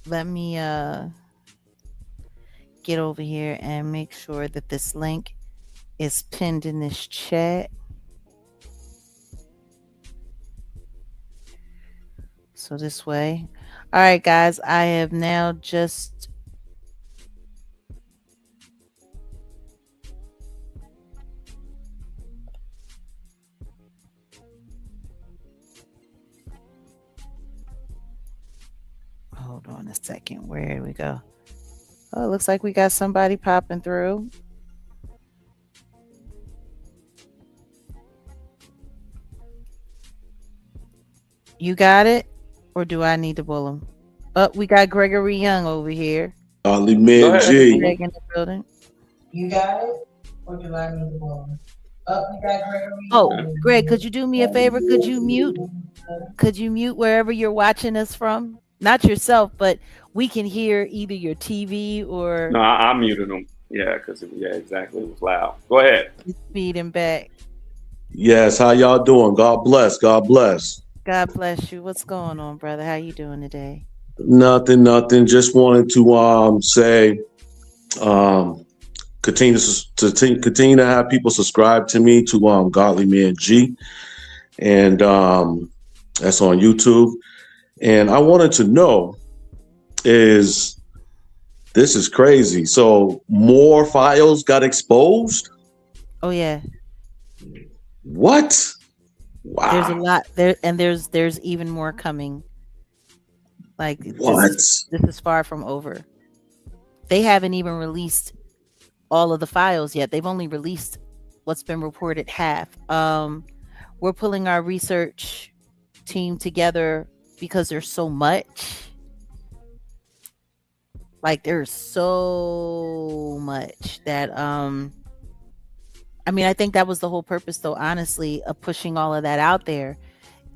Let me get over here and make sure that this link is pinned in this chat. So this way. All right, guys, I have now just hold on a second. Where did we go? Oh, it looks like we got somebody popping through. You got it? Or do I need to pull him? Oh, we got Gregory Young over here. Ollie Man G. Greg in the building. You got it? Or do I need to pull him? Oh, we got Gregory. Oh, Greg, could you do me a favor? Could you mute? Could you mute wherever you're watching us from? Not yourself, but we can hear either your TV or. No, I muted them. Yeah, because exactly, it was loud. Go ahead. Feed him back. Yes, how y'all doing? God bless. God bless. God bless you. What's going on, brother? How you doing today? Nothing. Just wanted to say, continue to have people subscribe to me to Godly Man G, and that's on YouTube. And I wanted to know, this is crazy. So more files got exposed? Oh yeah. What? Wow. There's a lot there, and there's even more coming. Like what? This is far from over. They haven't even released all of the files yet. They've only released what's been reported half. We're pulling our research team together because there's so much. Like there's so much that I mean, I think that was the whole purpose, though, honestly, of pushing all of that out there,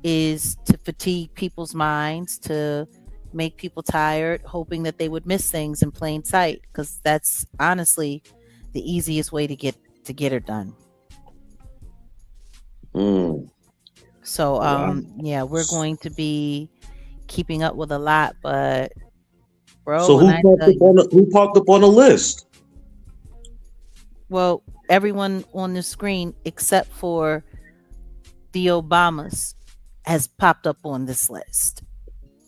is to fatigue people's minds, to make people tired, hoping that they would miss things in plain sight, because that's honestly the easiest way to get it done. So yeah, we're going to be keeping up with a lot, but bro, so who popped up on the list? Well, everyone on the screen except for the Obamas has popped up on this list.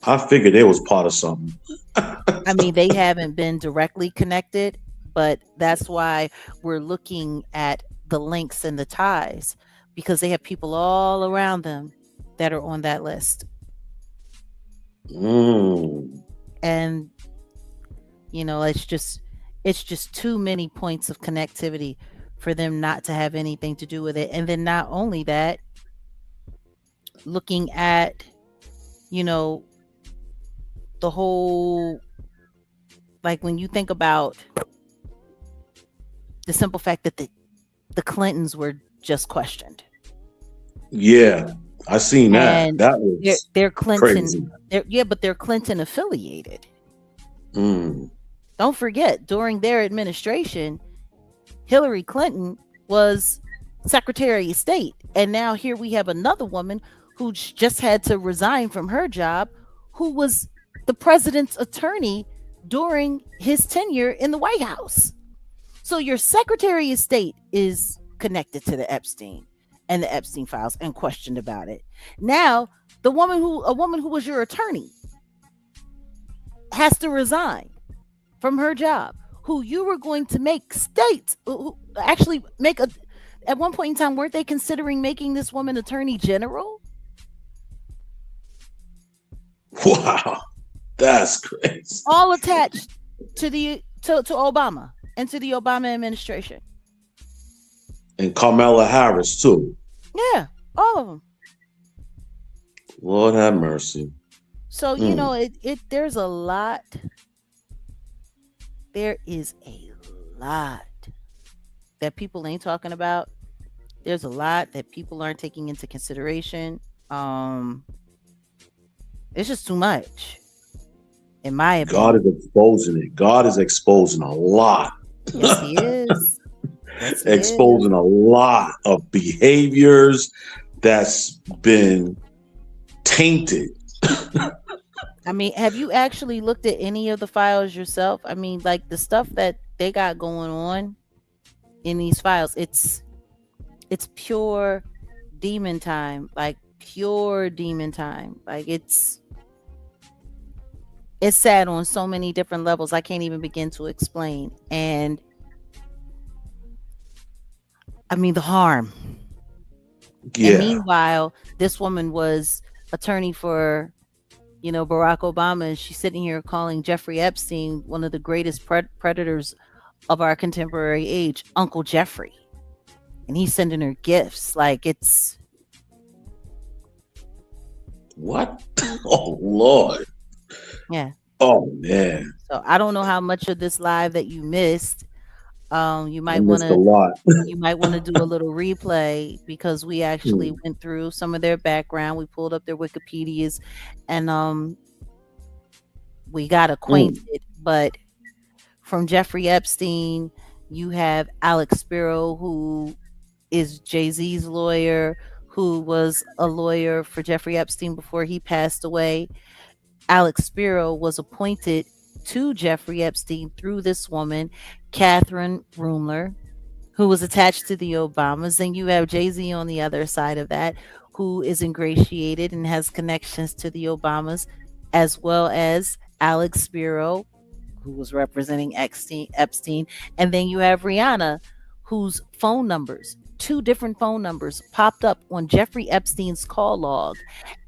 I figured they was part of something. I mean, they haven't been directly connected, but that's why we're looking at the links and the ties, because they have people all around them that are on that list. And you know, it's just too many points of connectivity for them not to have anything to do with it. And then not only that, looking at, you know, the whole, like when you think about the simple fact that the Clintons were just questioned. Yeah, I seen that. And that was they're Clinton. Crazy. But they're Clinton affiliated. Don't forget, during their administration, Hillary Clinton was Secretary of State. And now here we have another woman who just had to resign from her job, who was the president's attorney during his tenure in the White House. So your Secretary of State is connected to the Epstein and the Epstein files and questioned about it. Now, a woman who was your attorney has to resign from her job, who you were going to make actually make at one point in time, weren't they considering making this woman attorney general? Wow, that's crazy. All attached to to Obama and to the Obama administration. And Kamala Harris too. Yeah, all of them. Lord have mercy. So you know, it there's a lot. There is a lot that people ain't talking about. There's a lot that people aren't taking into consideration. It's just too much, in my opinion. God is exposing it. God is exposing a lot. Yes, he is. Yes, he Exposing is. a lot of behaviors that's been tainted. I mean, have you actually looked at any of the files yourself? I mean, like the stuff that they got going on in these files, it's pure demon time, like pure demon time. Like it's sad on so many different levels. I can't even begin to explain. And I mean, the harm. Yeah. And meanwhile, this woman was attorney for, Barack Obama, and she's sitting here calling Jeffrey Epstein one of the greatest predators of our contemporary age, Uncle Jeffrey. And he's sending her gifts. Like it's what? Oh Lord. Yeah. Oh man. So I don't know how much of this live that you missed. You might want to a lot. You might want to do a little replay, because we actually went through some of their background. We pulled up their Wikipedias, and we got acquainted. But from Jeffrey Epstein, you have Alex Spiro, who is Jay-Z's lawyer, who was a lawyer for Jeffrey Epstein before he passed away. Alex Spiro was appointed to Jeffrey Epstein through this woman, Catherine Rumler, who was attached to the Obamas. Then you have Jay-Z on the other side of that, who is ingratiated and has connections to the Obamas, as well as Alex Spiro, who was representing Epstein. And then you have Rihanna, whose phone numbers, 2 different phone numbers, popped up on Jeffrey Epstein's call log,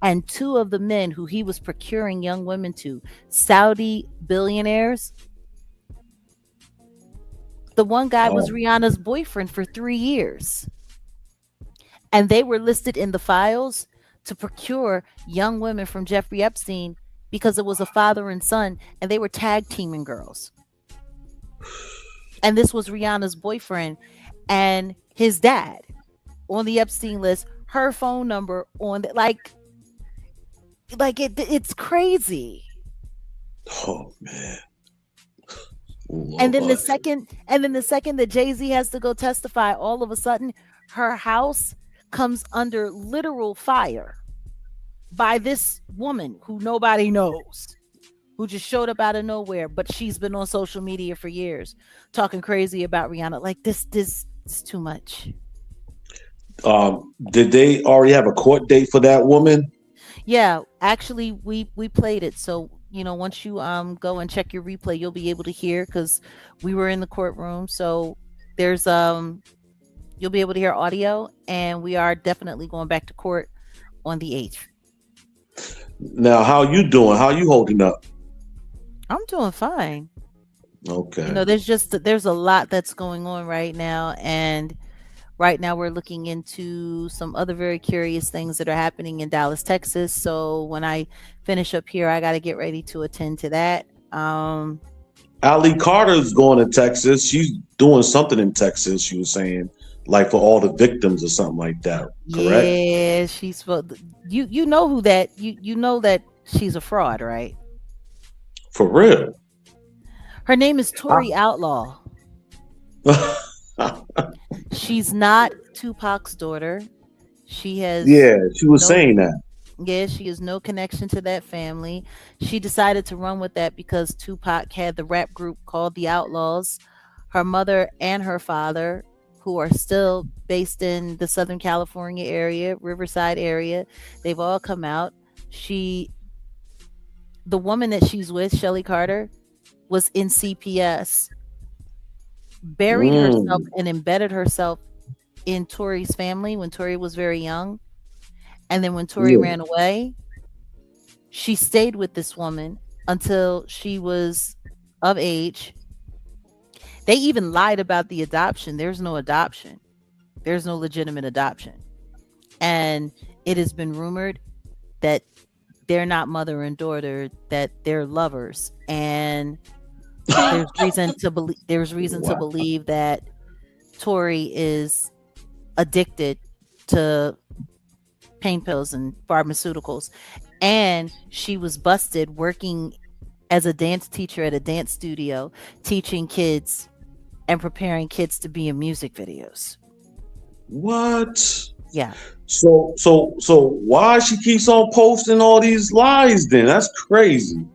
and 2 of the men who he was procuring young women to, Saudi billionaires. The one guy was Rihanna's boyfriend for 3 years, and they were listed in the files to procure young women from Jeffrey Epstein because it was a father and son, and they were tag teaming girls. And this was Rihanna's boyfriend and his dad on the Epstein list, her phone number on the, like it's crazy. Oh man. And then the second that Jay-Z has to go testify, all of a sudden her house comes under literal fire by this woman who nobody knows, who just showed up out of nowhere, but she's been on social media for years talking crazy about Rihanna. Like this is too much. Did they already have a court date for that woman? Yeah, actually we played it. So, once you go and check your replay, you'll be able to hear, because we were in the courtroom. So there's you'll be able to hear audio, and we are definitely going back to court on the 8th. Now, how you doing? How you holding up? I'm doing fine. Okay. There's a lot that's going on right now, and right now we're looking into some other very curious things that are happening in Dallas, Texas. So when I finish up here, I got to get ready to attend to that. Ali Carter's going to Texas. She's doing something in Texas, she was saying, like for all the victims or something like that. Correct? Yeah, she's you know who that you know that she's a fraud, right? For real. Her name is Tori Outlaw. She's not Tupac's daughter. She has she was saying that. Yeah, she has no connection to that family. She decided to run with that because Tupac had the rap group called the Outlaws. Her mother and her father, who are still based in the Southern California area, Riverside area, they've all come out. The woman that she's with, Shelly Carter, was in CPS, buried herself and embedded herself in Tori's family when Tori was very young. And then when Tori ran away, She stayed with this woman until she was of age. They even lied about the adoption. There's no adoption. There's no legitimate adoption. And it has been rumored that they're not mother and daughter, that they're lovers. And there's reason to believe that Tori is addicted to pain pills and pharmaceuticals. And she was busted working as a dance teacher at a dance studio, teaching kids and preparing kids to be in music videos. What? Yeah. So why she keeps on posting all these lies then? That's crazy.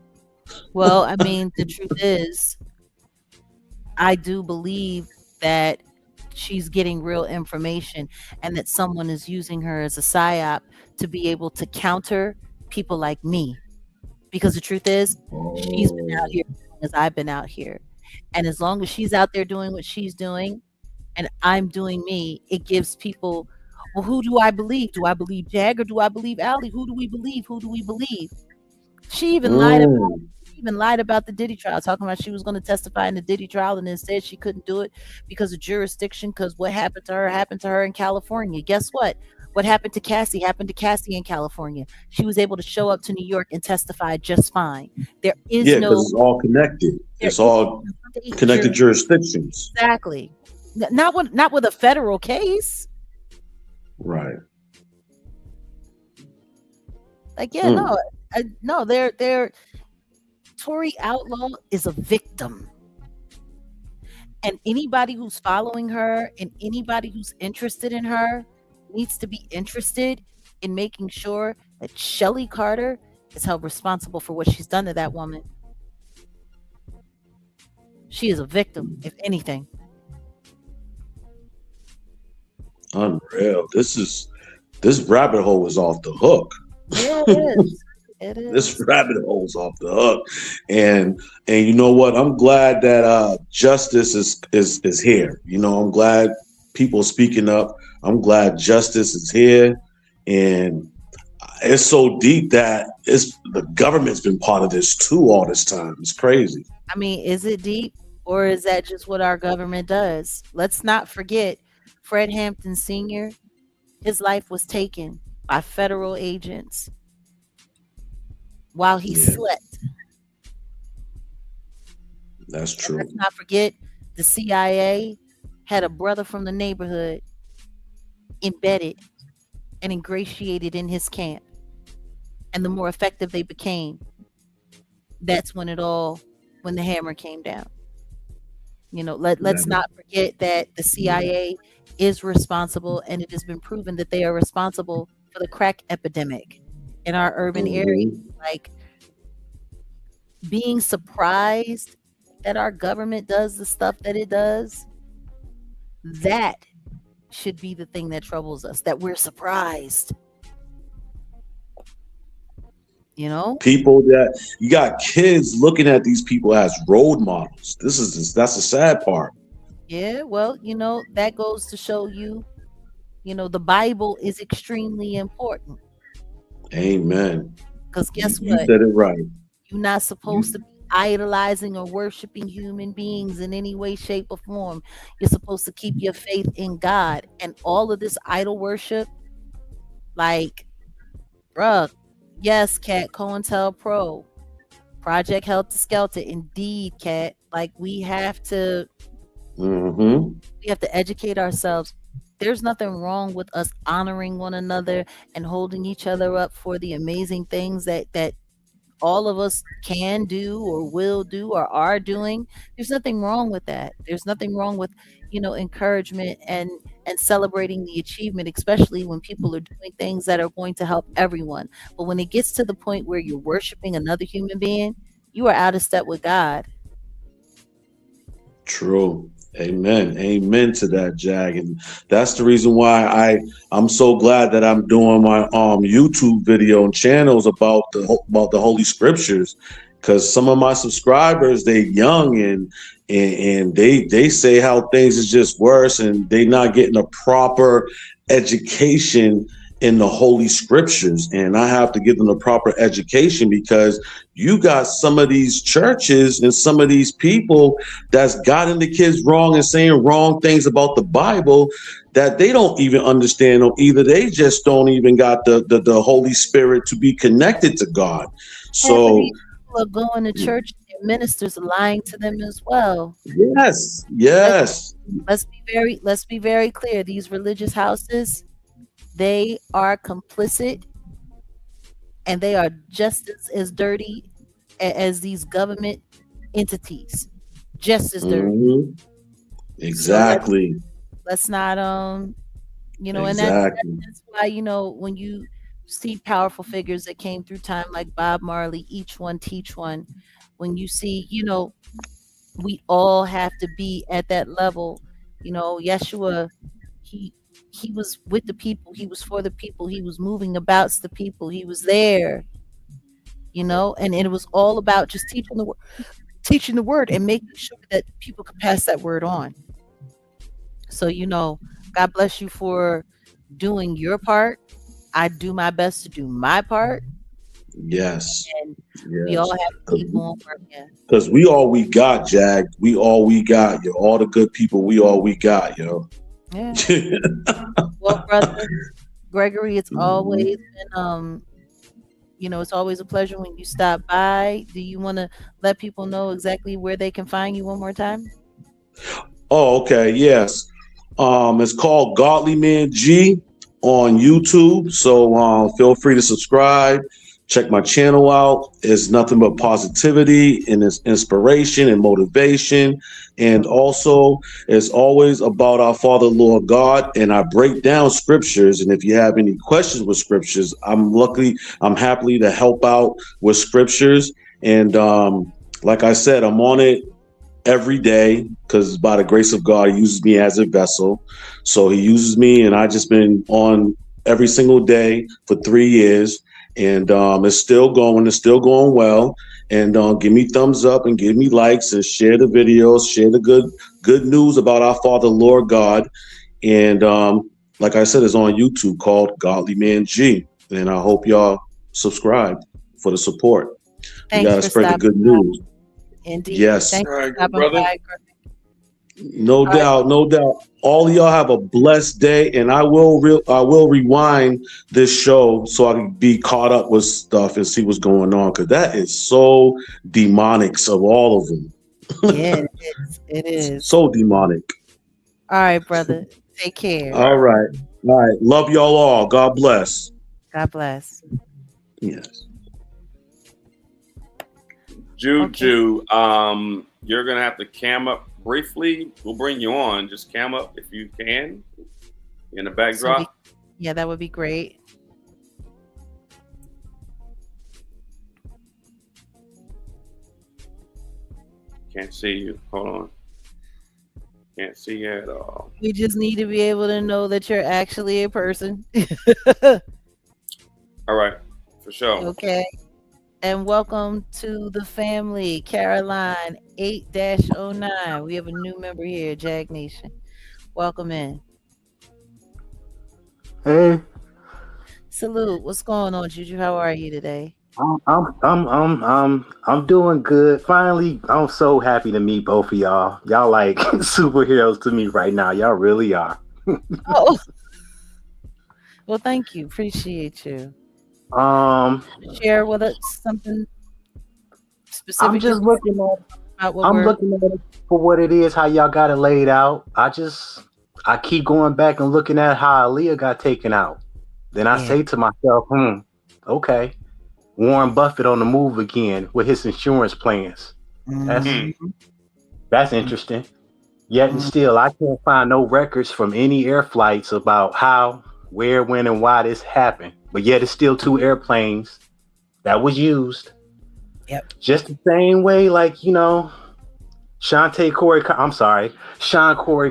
Well, I mean, the truth is, I do believe that she's getting real information and that someone is using her as a psyop to be able to counter people like me. Because the truth is, she's been out here as I've been out here. And as long as she's out there doing what she's doing and I'm doing me, it gives people, well, who do I believe? Do I believe Jag or do I believe Allie? Who do we believe? Who do we believe? She even lied about the Diddy trial, talking about she was going to testify in the Diddy trial and then said she couldn't do it because of jurisdiction, because what happened to her in California. Guess what? What happened to Cassie in California. She was able to show up to New York and testify just fine. There is no, because it's all connected. It's all connected jurisdictions. Exactly. Not with a federal case. Right. Like, yeah, no, they're Tori Outlaw is a victim. And anybody who's following her and anybody who's interested in her needs to be interested in making sure that Shelly Carter is held responsible for what she's done to that woman. She is a victim, if anything. Unreal. This rabbit hole is off the hook. Yeah, it is. It is. This rabbit hole's off the hook. And you know what? I'm glad that justice is here. You know, I'm glad people speaking up. I'm glad justice is here. And it's so deep that the government's been part of this too all this time. It's crazy. I mean, is it deep or is that just what our government does? Let's not forget Fred Hampton Sr., his life was taken by federal agents while he slept. That's true. And let's not forget the CIA had a brother from the neighborhood embedded and ingratiated in his camp. And the more effective they became, that's when the hammer came down. You know, let's not forget that the CIA is responsible, and it has been proven that they are responsible for the crack epidemic in our urban areas. Like, being surprised that our government does the stuff that it does, that should be the thing that troubles us, that we're surprised. You know, people that you got kids looking at these people as role models. That's the sad part. Yeah, well, you know, that goes to show you, you know, the Bible is extremely important. Amen. Because guess You what? said it right. You're not supposed to be idolizing or worshiping human beings in any way, shape, or form. You're supposed to keep your faith in God. And all of this idol worship, like, bruh, yes, Cat, COINTELPRO, Project Helter Skelter, indeed, Cat. Like, we have to educate ourselves. There's nothing wrong with us honoring one another and holding each other up for the amazing things that all of us can do or will do or are doing. There's nothing wrong with that. There's nothing wrong with, you know, encouragement and celebrating the achievement, especially when people are doing things that are going to help everyone. But when it gets to the point where you're worshiping another human being, you are out of step with God. True. Amen. Amen to that, Jag. And that's the reason why I'm so glad that I'm doing my YouTube video and channels about the Holy Scriptures, because some of my subscribers, they young and they say how things is just worse and they not getting a proper education in the Holy Scriptures, and I have to give them the proper education, because you got some of these churches and some of these people that's gotten the kids wrong and saying wrong things about the Bible that they don't even understand, or either they just don't even got the Holy Spirit to be connected to God. So people are going to church and ministers are lying to them as well. yes. Let's be very clear. These religious houses, they are complicit, and they are just as dirty as these government entities. Just as dirty. Mm-hmm. Exactly. So let's not and that's why, when you see powerful figures that came through time like Bob Marley, each one teach one, when you see, we all have to be at that level. Yeshua, he was with the people, he was for the people, he was moving about the people, he was there, and it was all about just teaching the word and making sure that people could pass that word on. So, God bless you for doing your part. I do my best to do my part. Yes. And we all have to keep on working. Because we all we got, Jag. We all we got, yo. All the good people, we all we got, yo. Yeah. Well, brother Gregory, it's always been it's always a pleasure when you stop by. Do you want to let people know exactly where they can find you one more time? Oh, okay, yes. It's called Godly Man G on YouTube. So feel free to subscribe. Check my channel out. It's nothing but positivity and it's inspiration and motivation. And also, it's always about our Father, Lord God. And I break down scriptures. And if you have any questions with scriptures, I'm happily to help out with scriptures. And like I said, I'm on it every day because by the grace of God, he uses me as a vessel. So he uses me, and I just been on every single day for 3 years. And it's still going well. And give me thumbs up and give me likes and share the videos, share the good news about our Father, Lord God. And like I said, it's on YouTube called Godly Man G. And I hope y'all subscribe for the support. We got to spread the good news. Indeed. Yes. Thanks for stopping by. No doubt. All of y'all have a blessed day, and I will rewind this show so I can be caught up with stuff and see what's going on, because that is so demonic of all of them. Yeah, it is. So demonic. All right, brother. Take care. All right. Love y'all all. God bless. God bless. Yes. Juju, you're gonna have to cam up briefly. We'll bring you on. Just cam up if you can in the backdrop. Yeah, that would be great. Can't see you. Hold on. Can't see you at all. We just need to be able to know that you're actually a person. All right, for sure. Okay. And welcome to the family, Caroline 8-09. We have a new member here, Jag Nation. Welcome in. Hey. Salute. What's going on, Juju? How are you today? I'm doing good. Finally, I'm so happy to meet both of y'all. Y'all like superheroes to me right now. Y'all really are. Oh. Well, thank you. Appreciate you. Share with us something specific. I'm just looking at it for what it is, how y'all got it laid out. I keep going back and looking at how Aaliyah got taken out. Then I say to myself, okay, Warren Buffett on the move again with his insurance plans. That's interesting. Yet and still, I can't find no records from any air flights about how, where, when, and why this happened. But yet it's still 2 airplanes that was used. Yep. Just the same way, like, Sean Corey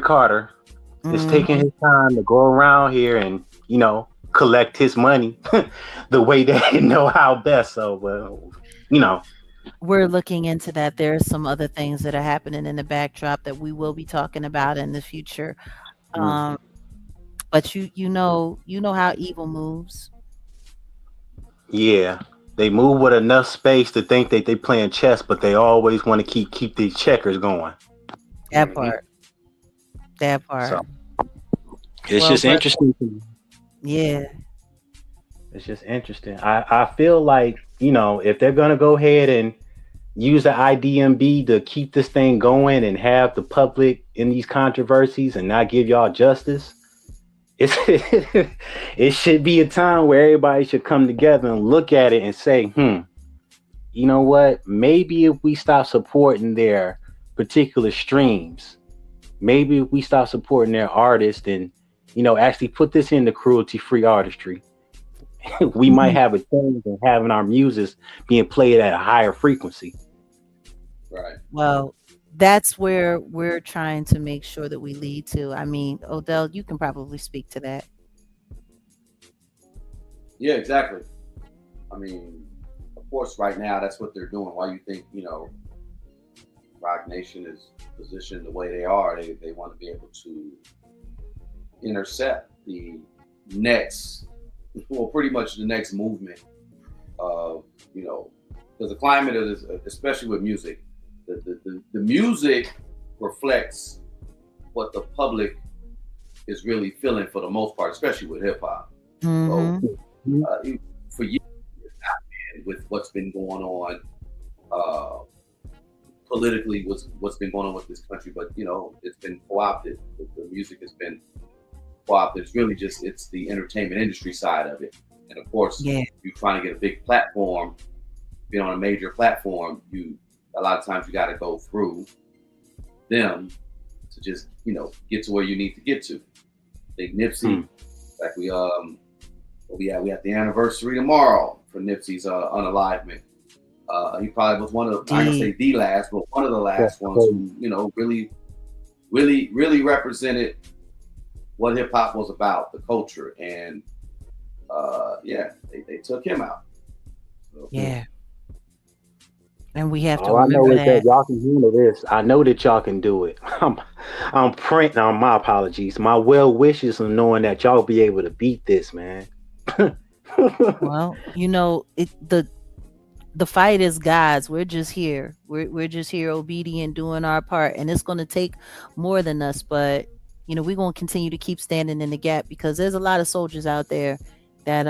Carter is taking his time to go around here and, collect his money the way they know how best. So, we're looking into that. There are some other things that are happening in the backdrop that we will be talking about in the future. But you know how evil moves. Yeah, they move with enough space to think that they playing chess, but they always want to keep these checkers going. That part. That part. So it's just interesting. Yeah. It's just interesting. I feel like, if they're gonna go ahead and use the IDMB to keep this thing going and have the public in these controversies and not give y'all justice, it should be a time where everybody should come together and look at it and say, you know what? Maybe if we stop supporting their particular streams, maybe if we stop supporting their artists and, actually put this into cruelty-free artistry, we might have a change in having our music being played at a higher frequency. Right. Well, that's where we're trying to make sure that we lead to. I mean, Odell, you can probably speak to that. Yeah, exactly. I mean, of course, right now, that's what they're doing. Why you think, Rock Nation is positioned the way they are? They want to be able to intercept the next, well, pretty much the next movement of, because the climate is, especially with music, the music reflects what the public is really feeling for the most part, especially with hip hop. Mm-hmm. So, for years, with what's been going on politically, what's been going on with this country, but it's been co-opted. The music has been co-opted. It's really it's the entertainment industry side of it, and of course, you're trying to get a big platform, being on a major platform. A lot of times you got to go through them to just get to where you need to get to. I think Nipsey, like we have the anniversary tomorrow for Nipsey's unalivement. He probably was one of, I can say the last, but one of the last ones who really represented what hip hop was about, the culture, and they took him out. So, yeah. And we have to All I know remember is that y'all can handle this. I know that y'all can do it. I'm praying on my apologies. My well wishes of knowing that y'all will be able to beat this, man. Well, the fight is God's. We're just here. We're just here obedient, doing our part. And it's going to take more than us. But, we're going to continue to keep standing in the gap, because there's a lot of soldiers out there that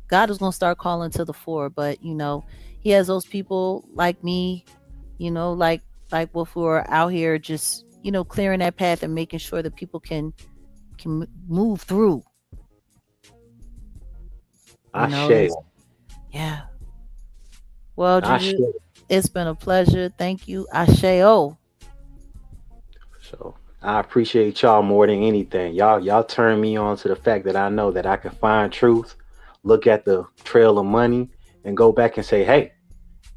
God is going to start calling to the fore. But, he has those people like me, like Wolf, who are out here just, clearing that path and making sure that people can move through. Yeah. Well, Juju, it's been a pleasure. Thank you. Asheo. So I appreciate y'all more than anything. Y'all turn me on to the fact that I know that I can find truth, look at the trail of money, and go back and say, hey,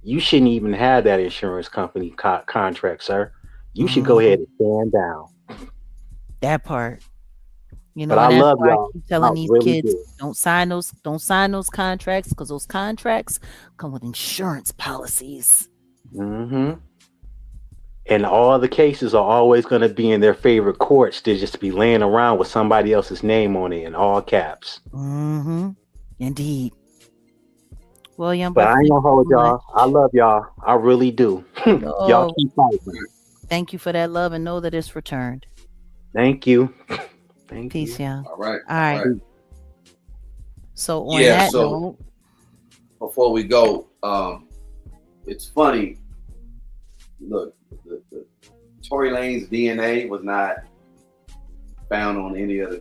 you shouldn't even have that insurance company contract, sir. You should go ahead and stand down. That part. But I love y'all. I keep telling these kids, don't sign those contracts, because those contracts come with insurance policies. Mm-hmm. And all the cases are always going to be in their favorite courts. They just be laying around with somebody else's name on it in all caps. Mm-hmm. Indeed. Well, young but I ain't gonna hold y'all. I love y'all. I really do. Y'all keep fighting. Thank you for that love, and know that it's returned. Thank you. Peace, y'all. All right. All right. So on that note, before we go, it's funny. Look, the Tory Lanez DNA was not found on any of the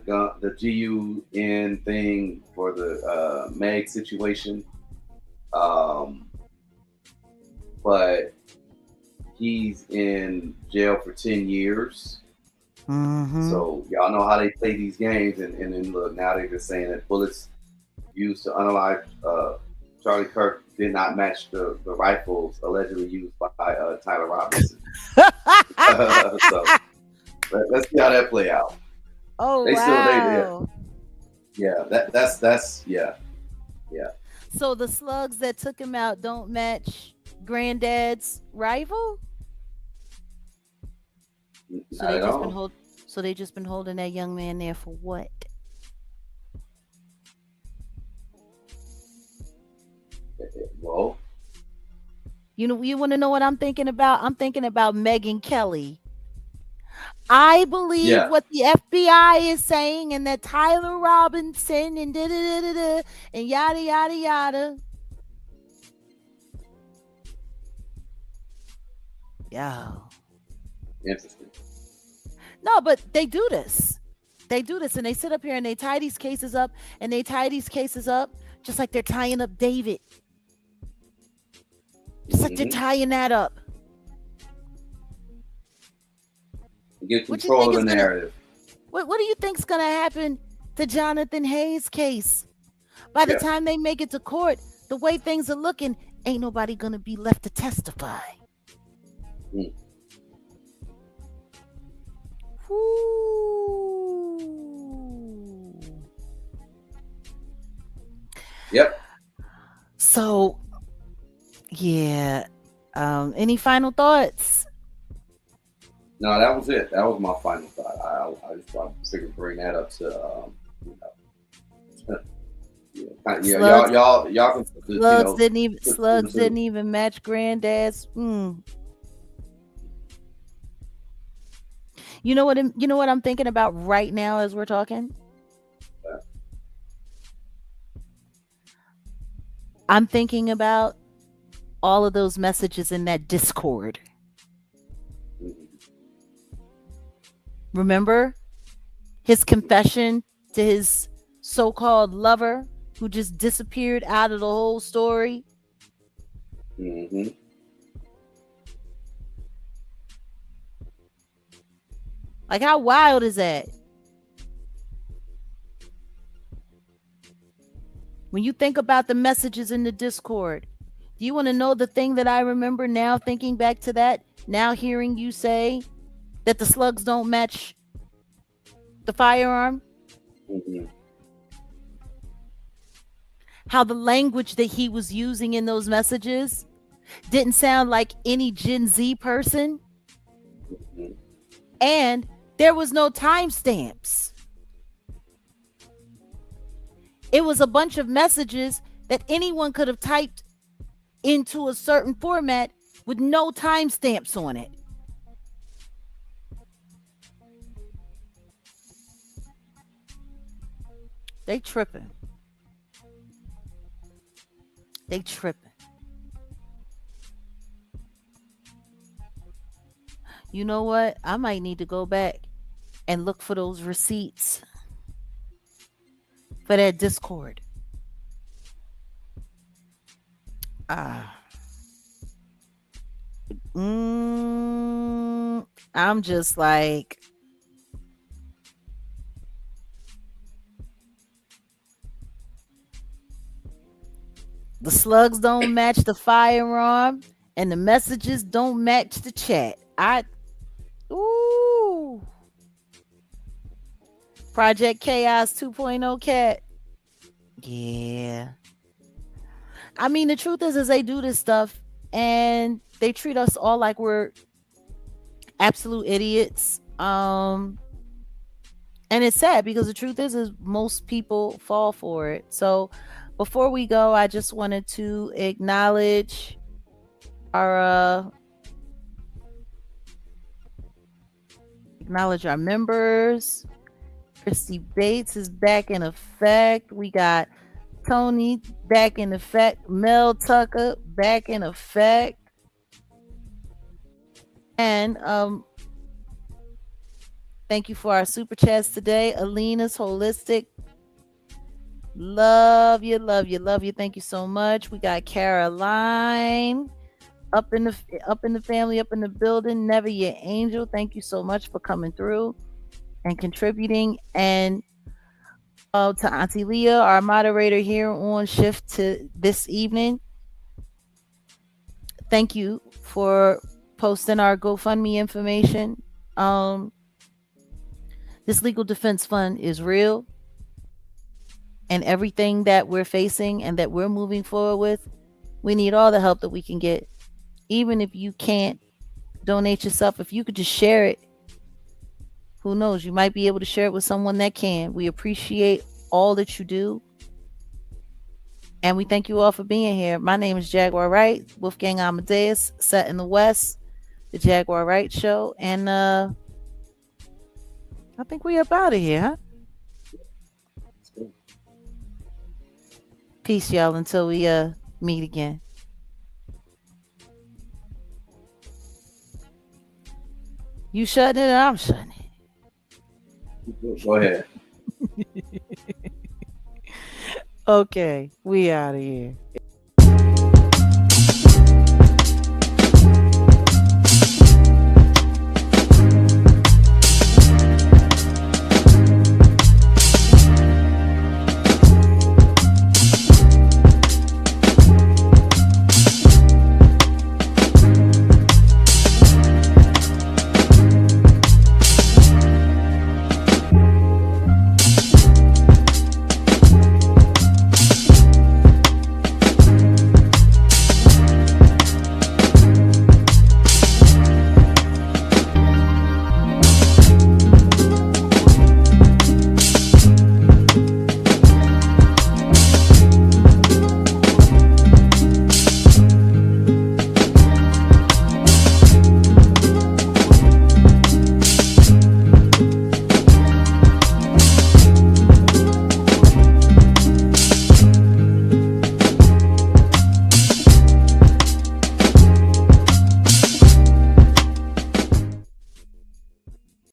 GUN thing for the Meg situation. But he's in jail for 10 years. Mm-hmm. So y'all know how they play these games, and then look, now they're just saying that bullets used to unalive Charlie Kirk did not match the rifles allegedly used by Tyler Robinson. So let's see how that play out. Oh, wow. That's yeah. So the slugs that took him out don't match Granddad's rifle? So So they just been holding that young man there for what? Well, You want to know what I'm thinking about? I'm thinking about Megyn Kelly. I believe what the FBI is saying, and that Tyler Robinson and and yada yada yada. Yeah. Interesting. No, but they do this. They do this, and they sit up here and they tie these cases up, and they tie these cases up just like they're tying up David. Just like they're tying that up. Get control of the narrative. What do you think's gonna happen to Jonathan Hayes' case? By the time they make it to court, the way things are looking, ain't nobody gonna be left to testify. Ooh. Yep. So, yeah. Any final thoughts? No, that was it. That was my final thought. I just figured bring that up to y'all can. Slugs didn't even match Granddad's. You know what I'm thinking about right now as we're talking? I'm thinking about all of those messages in that Discord. Remember his confession to his so-called lover who just disappeared out of the whole story? Mm-hmm. Like, how wild is that? When you think about the messages in the Discord, do you want to know the thing that I remember now, thinking back to that, now hearing you say that the slugs don't match the firearm? Mm-hmm. How the language that he was using in those messages didn't sound like any Gen Z person. Mm-hmm. And there was no timestamps. It was a bunch of messages that anyone could have typed into a certain format with no timestamps on it. They tripping. They tripping. You know what? I might need to go back and look for those receipts for that Discord. I'm just like, the slugs don't match the firearm and the messages don't match the chat. Project Chaos 2.0 cat. Yeah. I mean, the truth is they do this stuff and they treat us all like we're absolute idiots. And it's sad because the truth is most people fall for it. So before we go, I just wanted to acknowledge our members. Christy Bates is back in effect. We got Tony back in effect. Mel Tucker back in effect. And thank you for our super chats today. Alina's Holistic. Love you, love you, love you. Thank you so much. We got Caroline up in the family, up in the building. Never Your Angel. Thank you so much for coming through and contributing. And to Auntie Leah, our moderator here on shift to this evening. Thank you for posting our GoFundMe information. This legal defense fund is real, and everything that we're facing and that we're moving forward with, we need all the help that we can get. Even if you can't donate yourself, if you could just share it Who knows? You might be able to share it with someone that can. We appreciate all that you do. And we thank you all for being here. My name is Jaguar Wright, Wolfgang Amadeus, set in the West, the Jaguar Wright Show. And I think we up out of here, huh? Peace, y'all, until we meet again. You shutting it or I'm shutting it? Go ahead. Okay, we out of here.